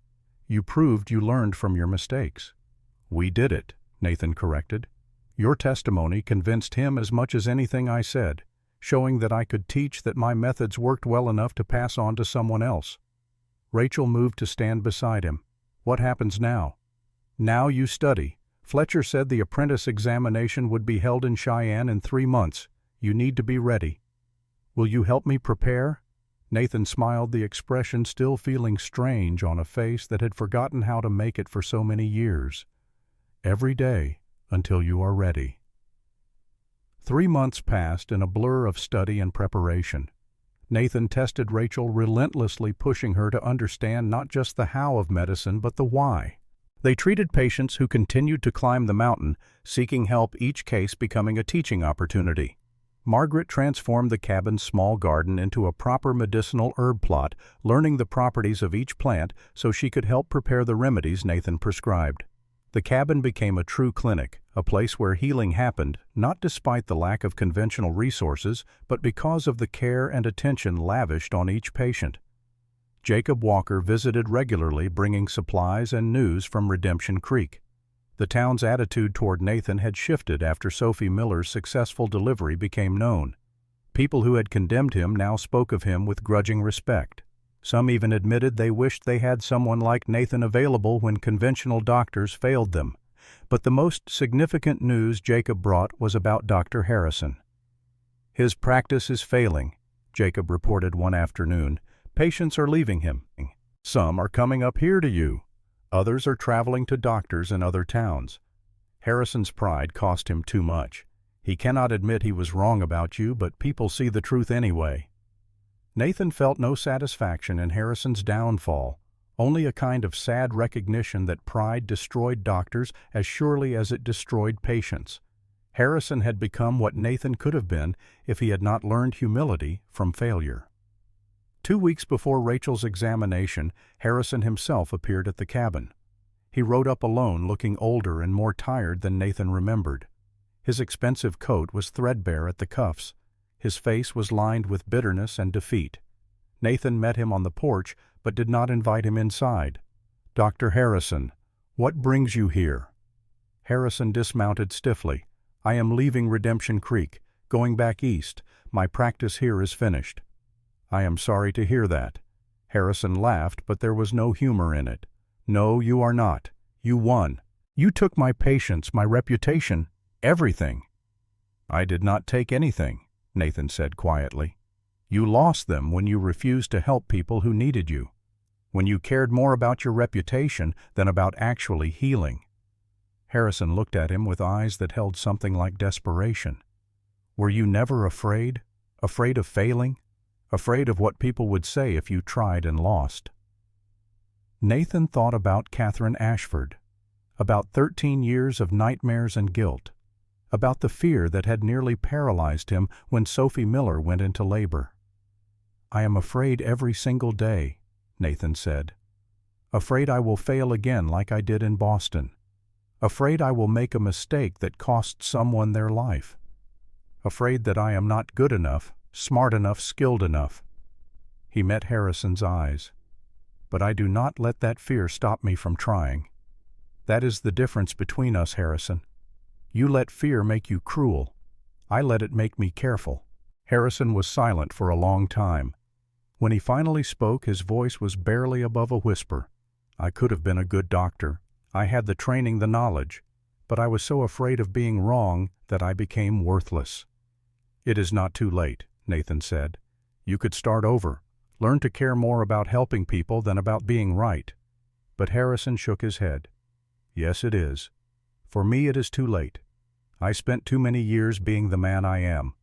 S1: You proved you learned from your mistakes. We did it, Nathan corrected. Your testimony convinced him as much as anything I said, showing that I could teach that my methods worked well enough to pass on to someone else. Rachel moved to stand beside him. What happens now? Now you study. Fletcher said the apprentice examination would be held in Cheyenne in 3 months. You need to be ready. Will you help me prepare? Nathan smiled, the expression still feeling strange on a face that had forgotten how to make it for so many years. Every day until you are ready. 3 months passed in a blur of study and preparation. Nathan tested Rachel, relentlessly pushing her to understand not just the how of medicine but the why. They treated patients who continued to climb the mountain, seeking help, each case becoming a teaching opportunity. Margaret transformed the cabin's small garden into a proper medicinal herb plot, learning the properties of each plant so she could help prepare the remedies Nathan prescribed. The cabin became a true clinic, a place where healing happened, not despite the lack of conventional resources, but because of the care and attention lavished on each patient. Jacob Walker visited regularly, bringing supplies and news from Redemption Creek. The town's attitude toward Nathan had shifted after Sophie Miller's successful delivery became known. People who had condemned him now spoke of him with grudging respect. Some even admitted they wished they had someone like Nathan available when conventional doctors failed them. But the most significant news Jacob brought was about Dr. Harrison. His practice is failing, Jacob reported one afternoon. Patients are leaving him. Some are coming up here to you. Others are traveling to doctors in other towns. Harrison's pride cost him too much. He cannot admit he was wrong about you, but people see the truth anyway. Nathan felt no satisfaction in Harrison's downfall, only a kind of sad recognition that pride destroyed doctors as surely as it destroyed patients. Harrison had become what Nathan could have been if he had not learned humility from failure. 2 weeks before Rachel's examination, Harrison himself appeared at the cabin. He rode up alone, looking older and more tired than Nathan remembered. His expensive coat was threadbare at the cuffs. His face was lined with bitterness and defeat. Nathan met him on the porch, but did not invite him inside. "Dr. Harrison, what brings you here?" Harrison dismounted stiffly. "I am leaving Redemption Creek, going back east. My practice here is finished." "I am sorry to hear that." Harrison laughed, but there was no humor in it. "No, you are not. You won. You took my patients, my reputation, everything." "I did not take anything," Nathan said quietly. "You lost them when you refused to help people who needed you, when you cared more about your reputation than about actually healing." Harrison looked at him with eyes that held something like desperation. "Were you never afraid? Afraid of failing? Afraid of what people would say if you tried and lost?" Nathan thought about Catherine Ashford, about 13 years of nightmares and guilt, about the fear that had nearly paralyzed him when Sophie Miller went into labor. "I am afraid every single day," Nathan said. "Afraid I will fail again like I did in Boston. Afraid I will make a mistake that costs someone their life. Afraid that I am not good enough, smart enough, skilled enough." He met Harrison's eyes. "But I do not let that fear stop me from trying. That is the difference between us, Harrison. You let fear make you cruel. I let it make me careful." Harrison was silent for a long time. When he finally spoke, his voice was barely above a whisper. "I could have been a good doctor. I had the training, the knowledge, but I was so afraid of being wrong that I became worthless." "It is not too late," Nathan said. "You could start over, learn to care more about helping people than about being right." But Harrison shook his head. "Yes, it is. For me it is too late. I spent too many years being the man I am.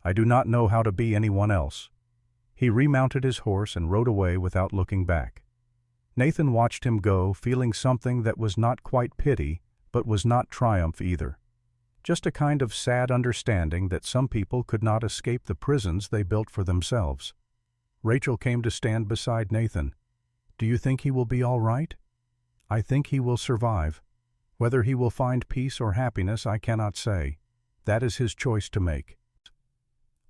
S1: I do not know how to be anyone else." He remounted his horse and rode away without looking back. Nathan watched him go, feeling something that was not quite pity, but was not triumph either. Just a kind of sad understanding that some people could not escape the prisons they built for themselves. Rachel came to stand beside Nathan. "Do you think he will be all right?" "I think he will survive. Whether he will find peace or happiness I cannot say. That is his choice to make."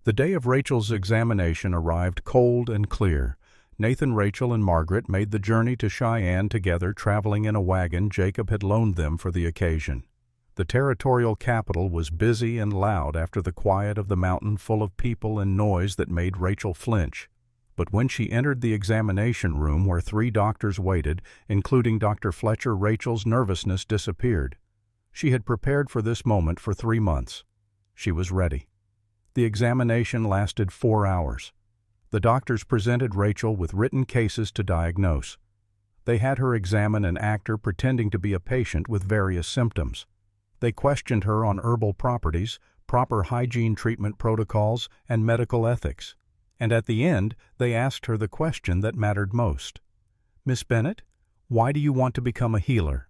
S1: The day of Rachel's examination arrived cold and clear. Nathan, Rachel, and Margaret made the journey to Cheyenne together, traveling in a wagon Jacob had loaned them for the occasion. The territorial capital was busy and loud after the quiet of the mountain, full of people and noise that made Rachel flinch. But when she entered the examination room where 3 doctors waited, including Dr. Fletcher, Rachel's nervousness disappeared. She had prepared for this moment for 3 months. She was ready. The examination lasted 4 hours. The doctors presented Rachel with written cases to diagnose. They had her examine an actor pretending to be a patient with various symptoms. They questioned her on herbal properties, proper hygiene treatment protocols, and medical ethics. And at the end, they asked her the question that mattered most. "Miss Bennett, why do you want to become a healer?"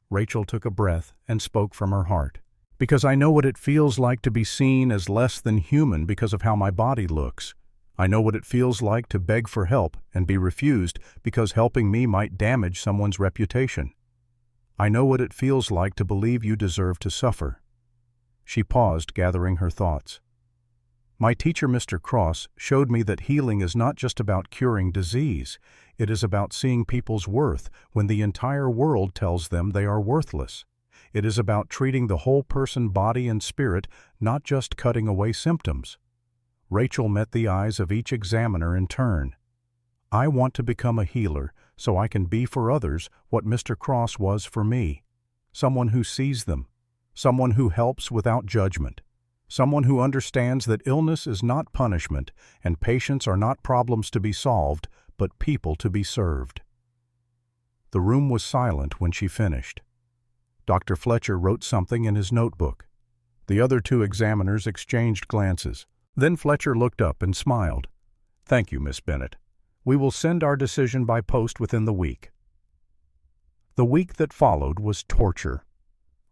S1: Rachel took a breath and spoke from her heart. "Because I know what it feels like to be seen as less than human because of how my body looks. I know what it feels like to beg for help and be refused because helping me might damage someone's reputation. I know what it feels like to believe you deserve to suffer." She paused, gathering her thoughts. "My teacher, Mr. Cross, showed me that healing is not just about curing disease. It is about seeing people's worth when the entire world tells them they are worthless. It is about treating the whole person, body and spirit, not just cutting away symptoms." Rachel met the eyes of each examiner in turn. "I want to become a healer so I can be for others what Mr. Cross was for me. Someone who sees them. Someone who helps without judgment. Someone who understands that illness is not punishment and patients are not problems to be solved, but people to be served." The room was silent when she finished. Dr. Fletcher wrote something in his notebook. The other 2 examiners exchanged glances. Then Fletcher looked up and smiled. "Thank you, Miss Bennett. We will send our decision by post within the week." The week that followed was torture.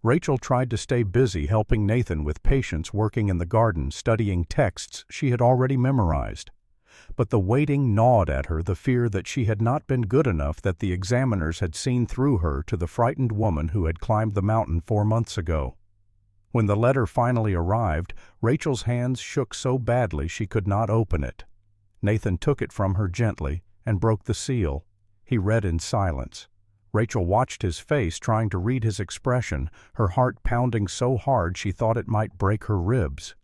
S1: Rachel tried to stay busy helping Nathan with patients working in the garden, studying texts she had already memorized. But the waiting gnawed at her the fear that she had not been good enough, that the examiners had seen through her to the frightened woman who had climbed the mountain 4 months ago. When the letter finally arrived, Rachel's hands shook so badly she could not open it. Nathan took it from her gently and broke the seal. He read in silence. Rachel watched his face, trying to read his expression, her heart pounding so hard she thought it might break her ribs.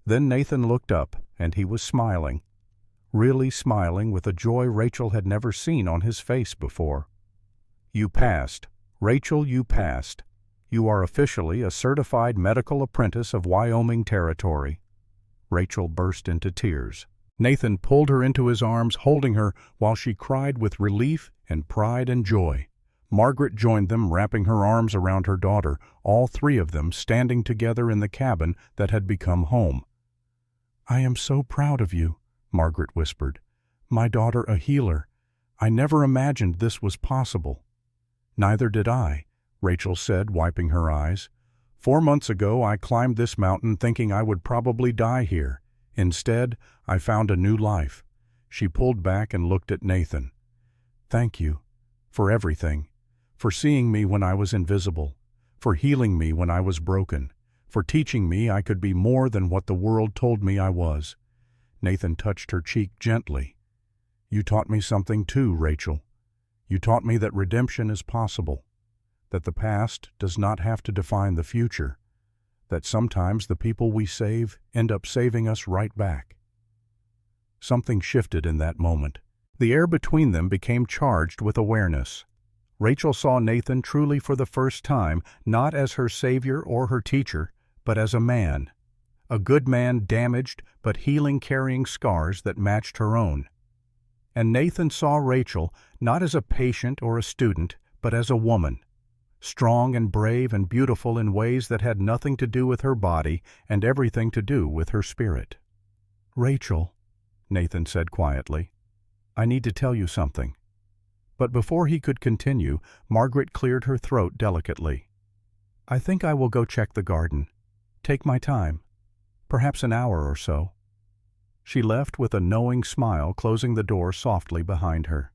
S1: Then Nathan looked up, and he was smiling. Really smiling, with a joy Rachel had never seen on his face before. "You passed. Rachel, you passed. You are officially a certified medical apprentice of Wyoming Territory." Rachel burst into tears. Nathan pulled her into his arms, holding her while she cried with relief and pride and joy. Margaret joined them, wrapping her arms around her daughter, all 3 of them standing together in the cabin that had become home. "I am so proud of you," Margaret whispered. "My daughter a healer. I never imagined this was possible." "Neither did I," Rachel said, wiping her eyes. 4 months ago I climbed this mountain thinking I would probably die here. Instead, I found a new life." She pulled back and looked at Nathan. "Thank you for everything, for seeing me when I was invisible, for healing me when I was broken, for teaching me I could be more than what the world told me I was." Nathan touched her cheek gently. "You taught me something too, Rachel. You taught me that redemption is possible, that the past does not have to define the future, that sometimes the people we save end up saving us right back." Something shifted in that moment. The air between them became charged with awareness. Rachel saw Nathan truly for the first time, not as her savior or her teacher, but as a man. A good man, damaged but healing, carrying scars that matched her own. And Nathan saw Rachel not as a patient or a student, but as a woman. Strong and brave and beautiful in ways that had nothing to do with her body and everything to do with her spirit. "Rachel," Nathan said quietly, "I need to tell you something." But before he could continue, Margaret cleared her throat delicately. "I think I will go check the garden. Take my time. Perhaps an hour or so." She left with a knowing smile, closing the door softly behind her.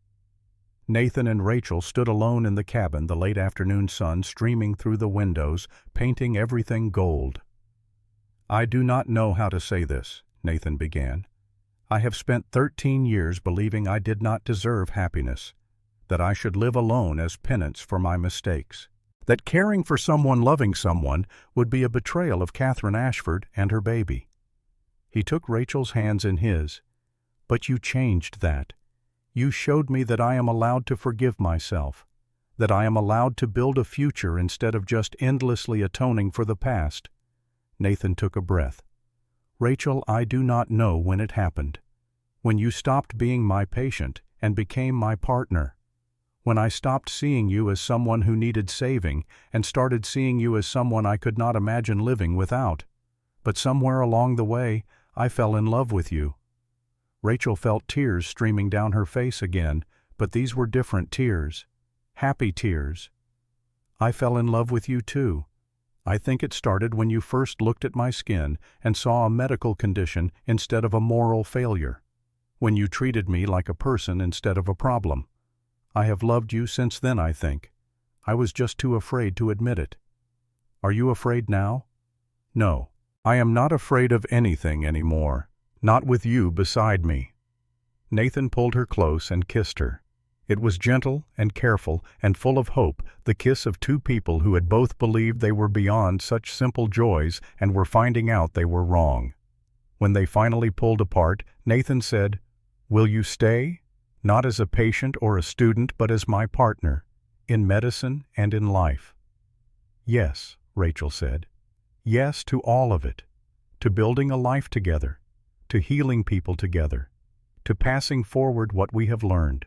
S1: Nathan and Rachel stood alone in the cabin, the late afternoon sun streaming through the windows, painting everything gold. "I do not know how to say this," Nathan began. I have spent 13 years believing I did not deserve happiness, that I should live alone as penance for my mistakes, that caring for someone loving someone would be a betrayal of Catherine Ashford and her baby. He took Rachel's hands in his. But you changed that. You showed me that I am allowed to forgive myself, that I am allowed to build a future instead of just endlessly atoning for the past. Nathan took a breath. Rachel, I do not know when it happened. When you stopped being my patient and became my partner. When I stopped seeing you as someone who needed saving and started seeing you as someone I could not imagine living without. But somewhere along the way, I fell in love with you. Rachel felt tears streaming down her face again, but these were different tears. Happy tears. I fell in love with you too. I think it started when you first looked at my skin and saw a medical condition instead of a moral failure. When you treated me like a person instead of a problem. I have loved you since then, I think. I was just too afraid to admit it. Are you afraid now? No. I am not afraid of anything anymore. Not with you beside me. Nathan pulled her close and kissed her. It was gentle and careful and full of hope, the kiss of two people who had both believed they were beyond such simple joys and were finding out they were wrong. When they finally pulled apart, Nathan said, "Will you stay? Not as a patient or a student, but as my partner, in medicine and in life." "Yes," Rachel said. "Yes to all of it. To building a life together. To healing people together. To passing forward what we have learned."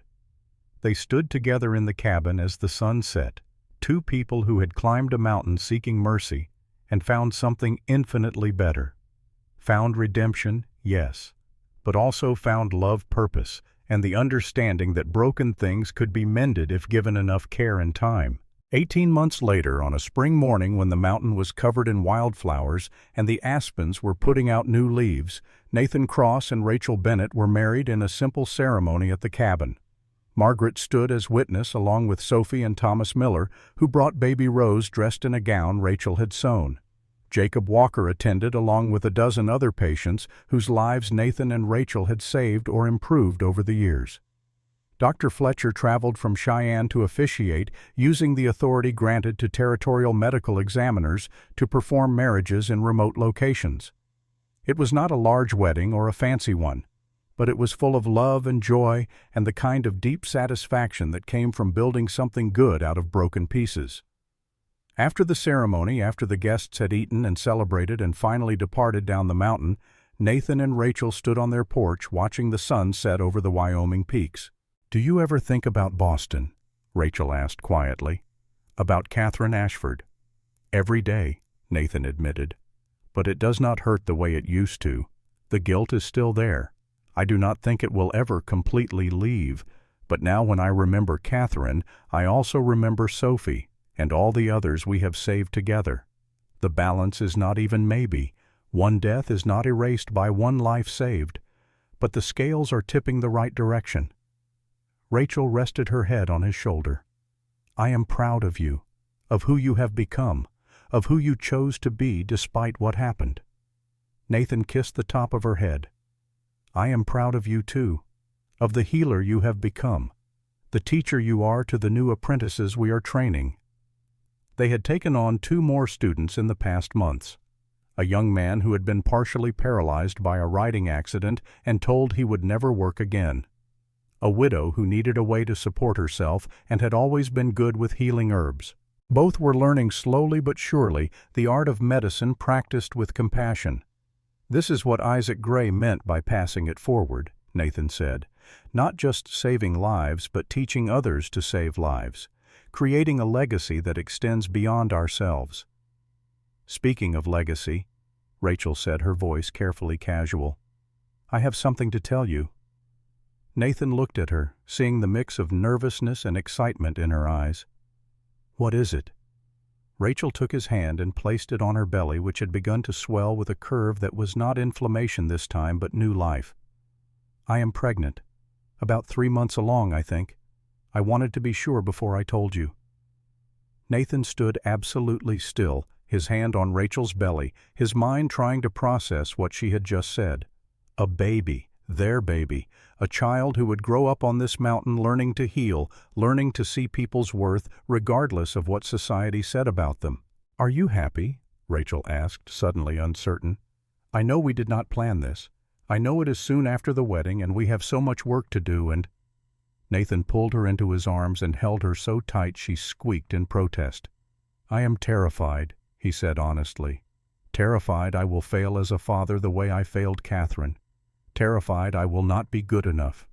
S1: They stood together in the cabin as the sun set, two people who had climbed a mountain seeking mercy and found something infinitely better. Found redemption, yes, but also found love, purpose, and the understanding that broken things could be mended if given enough care and time. 18 months later, on a spring morning when the mountain was covered in wildflowers and the aspens were putting out new leaves, Nathan Cross and Rachel Bennett were married in a simple ceremony at the cabin. Margaret stood as witness along with Sophie and Thomas Miller, who brought baby Rose dressed in a gown Rachel had sewn. Jacob Walker attended along with a dozen other patients whose lives Nathan and Rachel had saved or improved over the years. Dr. Fletcher traveled from Cheyenne to officiate, using the authority granted to territorial medical examiners to perform marriages in remote locations. It was not a large wedding or a fancy one, but it was full of love and joy and the kind of deep satisfaction that came from building something good out of broken pieces. After the ceremony, after the guests had eaten and celebrated and finally departed down the mountain, Nathan and Rachel stood on their porch watching the sun set over the Wyoming peaks. "Do you ever think about Boston?" Rachel asked quietly. "About Catherine Ashford?" "Every day," Nathan admitted. "But it does not hurt the way it used to. The guilt is still there. I do not think it will ever completely leave, but now when I remember Catherine, I also remember Sophie and all the others we have saved together. The balance is not even maybe. One death is not erased by one life saved, but the scales are tipping the right direction." Rachel rested her head on his shoulder. "I am proud of you, of who you have become, of who you chose to be despite what happened." Nathan kissed the top of her head. "I am proud of you too, of the healer you have become, the teacher you are to the new apprentices we are training." They had taken on 2 more students in the past months. A young man who had been partially paralyzed by a riding accident and told he would never work again. A widow who needed a way to support herself and had always been good with healing herbs. Both were learning slowly but surely the art of medicine practiced with compassion. "This is what Isaac Gray meant by passing it forward," Nathan said. "Not just saving lives, but teaching others to save lives. Creating a legacy that extends beyond ourselves." "Speaking of legacy," Rachel said, her voice carefully casual, "I have something to tell you." Nathan looked at her, seeing the mix of nervousness and excitement in her eyes. "What is it?" Rachel took his hand and placed it on her belly, which had begun to swell with a curve that was not inflammation this time, but new life. "I am pregnant. About 3 months along, I think. I wanted to be sure before I told you." Nathan stood absolutely still, his hand on Rachel's belly, his mind trying to process what she had just said. A baby, Their baby, a child who would grow up on this mountain learning to heal, learning to see people's worth regardless of what society said about them. "Are you happy?" Rachel asked, suddenly uncertain. "I know we did not plan this. I know it is soon after the wedding and we have so much work to do and—" Nathan pulled her into his arms and held her so tight she squeaked in protest. "I am terrified," he said honestly. "Terrified I will fail as a father the way I failed Catherine. Terrified I will not be good enough.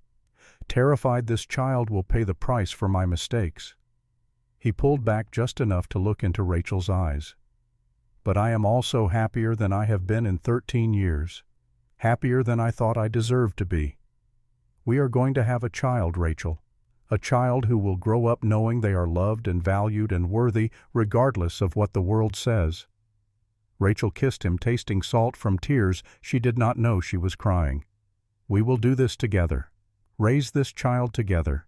S1: Terrified this child will pay the price for my mistakes." He pulled back just enough to look into Rachel's eyes. "But I am also happier than I have been in 13 years. Happier than I thought I deserved to be. We are going to have a child, Rachel. A child who will grow up knowing they are loved and valued and worthy regardless of what the world says." Rachel kissed him, tasting salt from tears she did not know she was crying. "We will do this together. Raise this child together.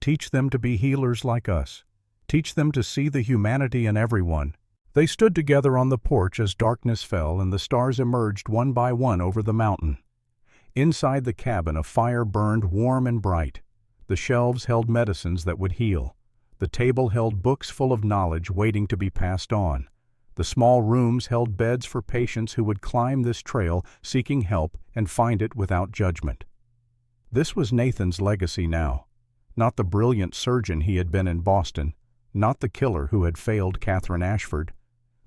S1: Teach them to be healers like us. Teach them to see the humanity in everyone." They stood together on the porch as darkness fell and the stars emerged one by one over the mountain. Inside the cabin a fire burned warm and bright. The shelves held medicines that would heal. The table held books full of knowledge waiting to be passed on. The small rooms held beds for patients who would climb this trail seeking help and find it without judgment. This was Nathan's legacy now. Not the brilliant surgeon he had been in Boston, not the killer who had failed Catherine Ashford,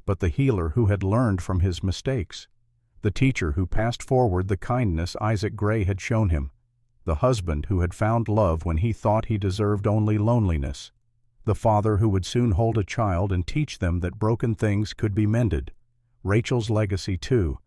S1: but the healer who had learned from his mistakes. The teacher who passed forward the kindness Isaac Gray had shown him. The husband who had found love when he thought he deserved only loneliness. The father who would soon hold a child and teach them that broken things could be mended. Rachel's legacy too,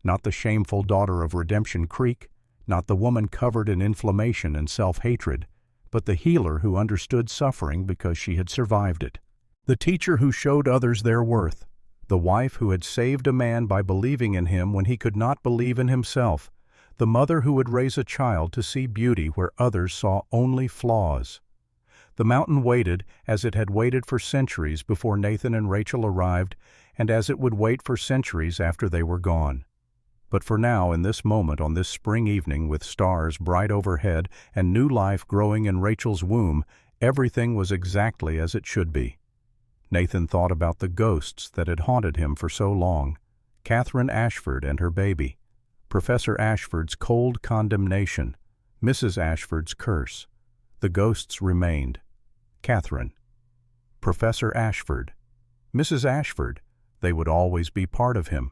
S1: not the shameful daughter of Redemption Creek, not the woman covered in inflammation and self-hatred, but the healer who understood suffering because she had survived it. The teacher who showed others their worth. The wife who had saved a man by believing in him when he could not believe in himself. The mother who would raise a child to see beauty where others saw only flaws. The mountain waited as it had waited for centuries before Nathan and Rachel arrived, and as it would wait for centuries after they were gone. But for now, in this moment, on this spring evening, with stars bright overhead and new life growing in Rachel's womb, everything was exactly as it should be. Nathan thought about the ghosts that had haunted him for so long. Catherine Ashford and her baby. Professor Ashford's cold condemnation. Mrs. Ashford's curse. The ghosts remained. Catherine. Professor Ashford. Mrs. Ashford. They would always be part of him.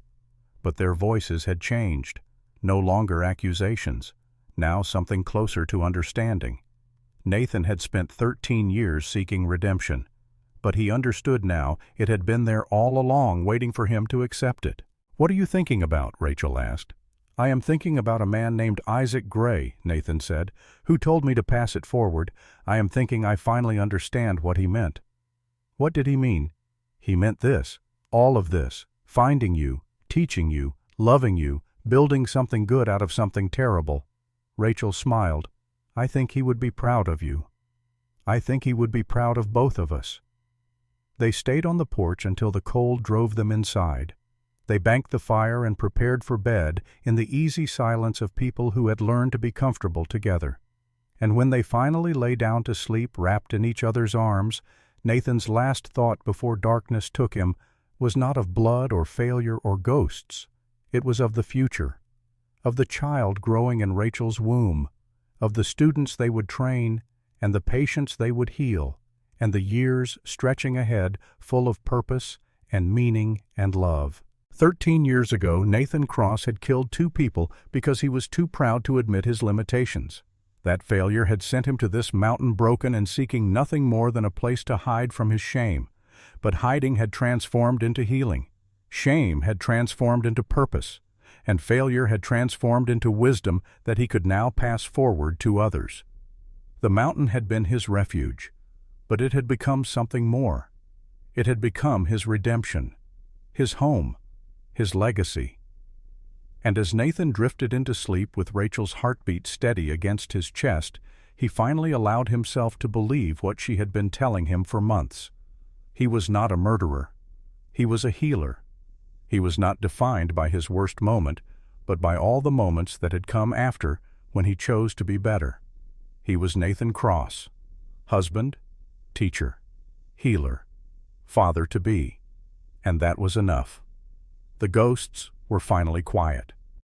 S1: But their voices had changed. No longer accusations. Now something closer to understanding. Nathan had spent 13 years seeking redemption. But he understood now it had been there all along, waiting for him to accept it. "What are you thinking about?" Rachel asked. "I am thinking about a man named Isaac Gray," Nathan said, "who told me to pass it forward. I am thinking I finally understand what he meant." "What did he mean?" "He meant this, all of this, finding you, teaching you, loving you, building something good out of something terrible." Rachel smiled. "I think he would be proud of you. I think he would be proud of both of us." They stayed on the porch until the cold drove them inside. They banked the fire and prepared for bed in the easy silence of people who had learned to be comfortable together. And when they finally lay down to sleep wrapped in each other's arms, Nathan's last thought before darkness took him was not of blood or failure or ghosts. It was of the future, of the child growing in Rachel's womb, of the students they would train and the patients they would heal, and the years stretching ahead full of purpose and meaning and love. 13 years ago, Nathan Cross had killed 2 people because he was too proud to admit his limitations. That failure had sent him to this mountain broken and seeking nothing more than a place to hide from his shame. But hiding had transformed into healing. Shame had transformed into purpose. And failure had transformed into wisdom that he could now pass forward to others. The mountain had been his refuge. But it had become something more. It had become his redemption, his home, his legacy. And as Nathan drifted into sleep with Rachel's heartbeat steady against his chest, he finally allowed himself to believe what she had been telling him for months. He was not a murderer. He was a healer. He was not defined by his worst moment, but by all the moments that had come after, when he chose to be better. He was Nathan Cross, husband, teacher, healer, father-to-be, and that was enough. The ghosts were finally quiet.